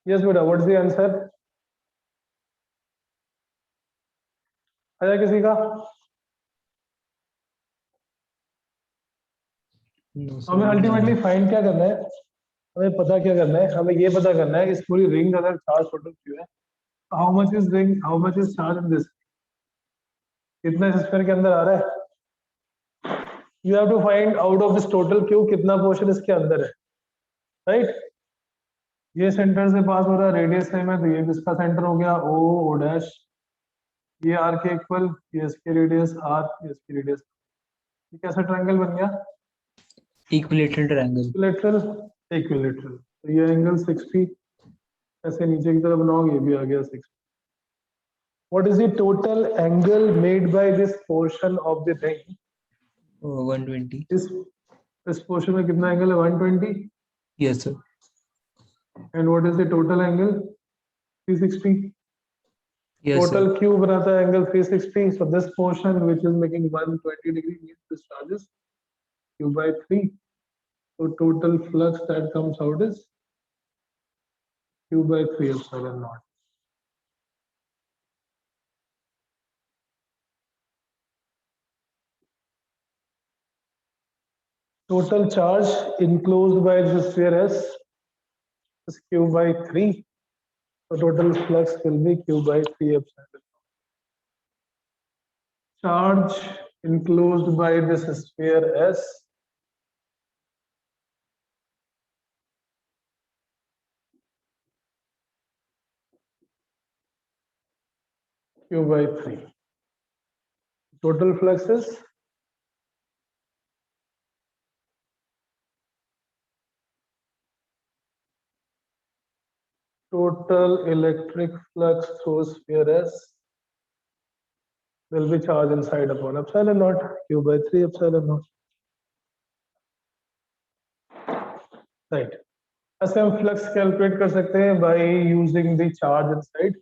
Yes बेटा, what is the answer? आया किसी का? हमें अल्टीमेटली फाइंड क्या करना है? हमें पता क्या करना है? हमें ये पता करना है कि इस पूरी रिंग अगर चार्ज टोटल क्यू है, तो how much is ring, how much is charge in this, कितना इस स्फीयर के अंदर आ रहा है? You have to find out of this total Q कितना पोर्शन इसके अंदर है, राइट? ये सेंटर से पास हो रहा है, रेडियस सेम है, तो ये किसका सेंटर हो गया? ओ, ओ डैश। ये आर के इक्वल, ये इसकी रेडियस आर, ये इसकी रेडियस। ये कैसा ट्रायंगल बन गया? Equilateral triangle. Equilateral, equilateral. तो ये एंगल 60 ऐसे नीचे की तरफ बनाओगे, ये भी आ गया 60। What is the total angle made by this portion of the ring? 120। इस पोर्शन में कितना एंगल है? 120। Yes sir. And what is the total angle? 360. Yes Total sir. Q बनाता है angle 360. So this portion which is making 120 degree means this charges Q by 3. So total flux that comes out is Q by 3 epsilon naught. Total charge enclosed by the sphere S is Q by 3. So total flux will be Q by 3 epsilon. Charge enclosed by this sphere S Q by 3. Total flux is total electric flux through sphere S will be charged inside upon epsilon naught, Q by 3 epsilon naught. Right. ऐसे हम flux calculate कर सकते हैं by using the charge inside,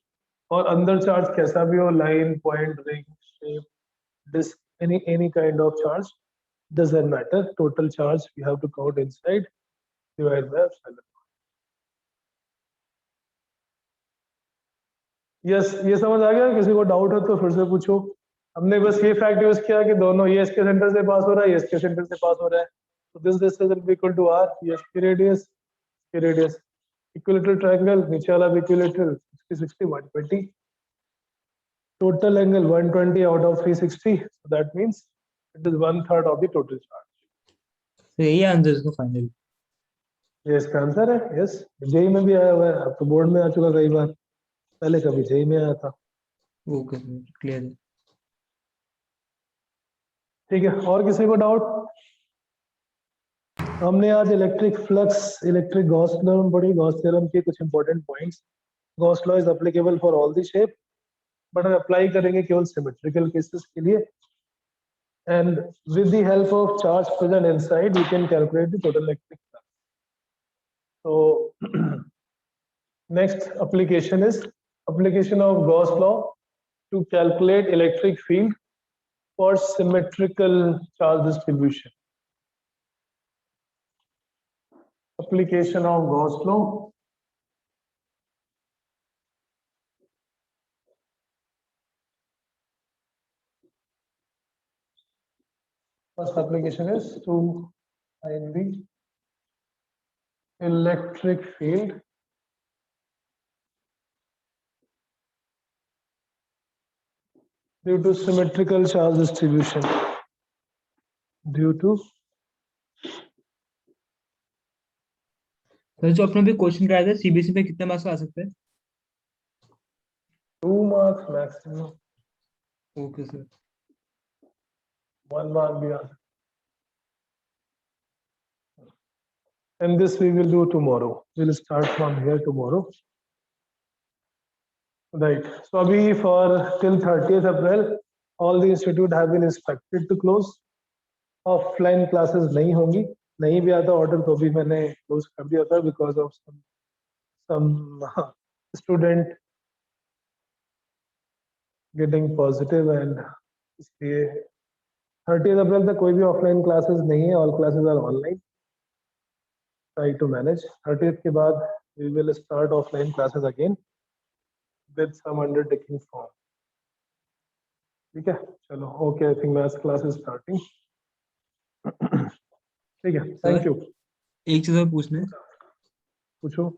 और अंदर charge कैसा भी हो, line, point, ring, shape, disc, any kind of charge, doesn't matter. Total charge we have to count inside divided by epsilon. Yes, ये समझ आ गया? किसी को डाउट है तो फिर से पूछो। हमने बस ये फैक्ट यूज किया कि दोनों ये इसके सेंटर से पास हो रहा है, ये इसके सेंटर से पास हो रहा है, तो this distance will be equal to r, ये इसकी रेडियस, ये रेडियस। इक्विलेटरल ट्रायंगल, नीचे वाला भी equilateral, 60 120, total angle 120 out of 360, so that means it is 1/3 of the total charge. तो यही आंसर इसका फाइनल। ये इसका आंसर है। यस, जेई में भी आया हुआ है, अब तो बोर्ड में आ चुका कई बार, पहले कभी जेई में आया था। ओके क्लियर है। ठीक है, और किसी को डाउट? हमने आज electric flux, electric Gauss theorem पढ़ी, गॉस थ्योरम के कुछ important points. Gauss law is applicable for all the shape, but हम अप्लाई करेंगे केवल सिमेट्रिकल केसेस के लिए। And with the help of charge present inside we can calculate the total electric flux. So next application is application of Gauss law to calculate electric field for symmetrical charge distribution. Application of Gauss law. First application is to find the electric field due to symmetrical charge distribution. Due to sir जो अपने भी question कराया था CBSE पे कितने marks आ सकते हैं? 2 marks maximum, okay sir. 1 mark भी आ सकता है। And this we will do tomorrow. We'll start from here tomorrow. Right. So abhi for till 30th April, all the institute have been instructed to close. Offline classes नहीं होंगी, नहीं भी आता order तो भी मैंने close कर दिया था because of some student getting positive, and इसलिए 30th April तक कोई भी offline classes नहीं है, all classes are online. Try to manage. 30th के बाद we will start offline classes again with some undertaking form. ठीक है, चलो okay, I think maths class is starting. ठीक है, थैंक यू। एक चीज और पूछना है। पूछो।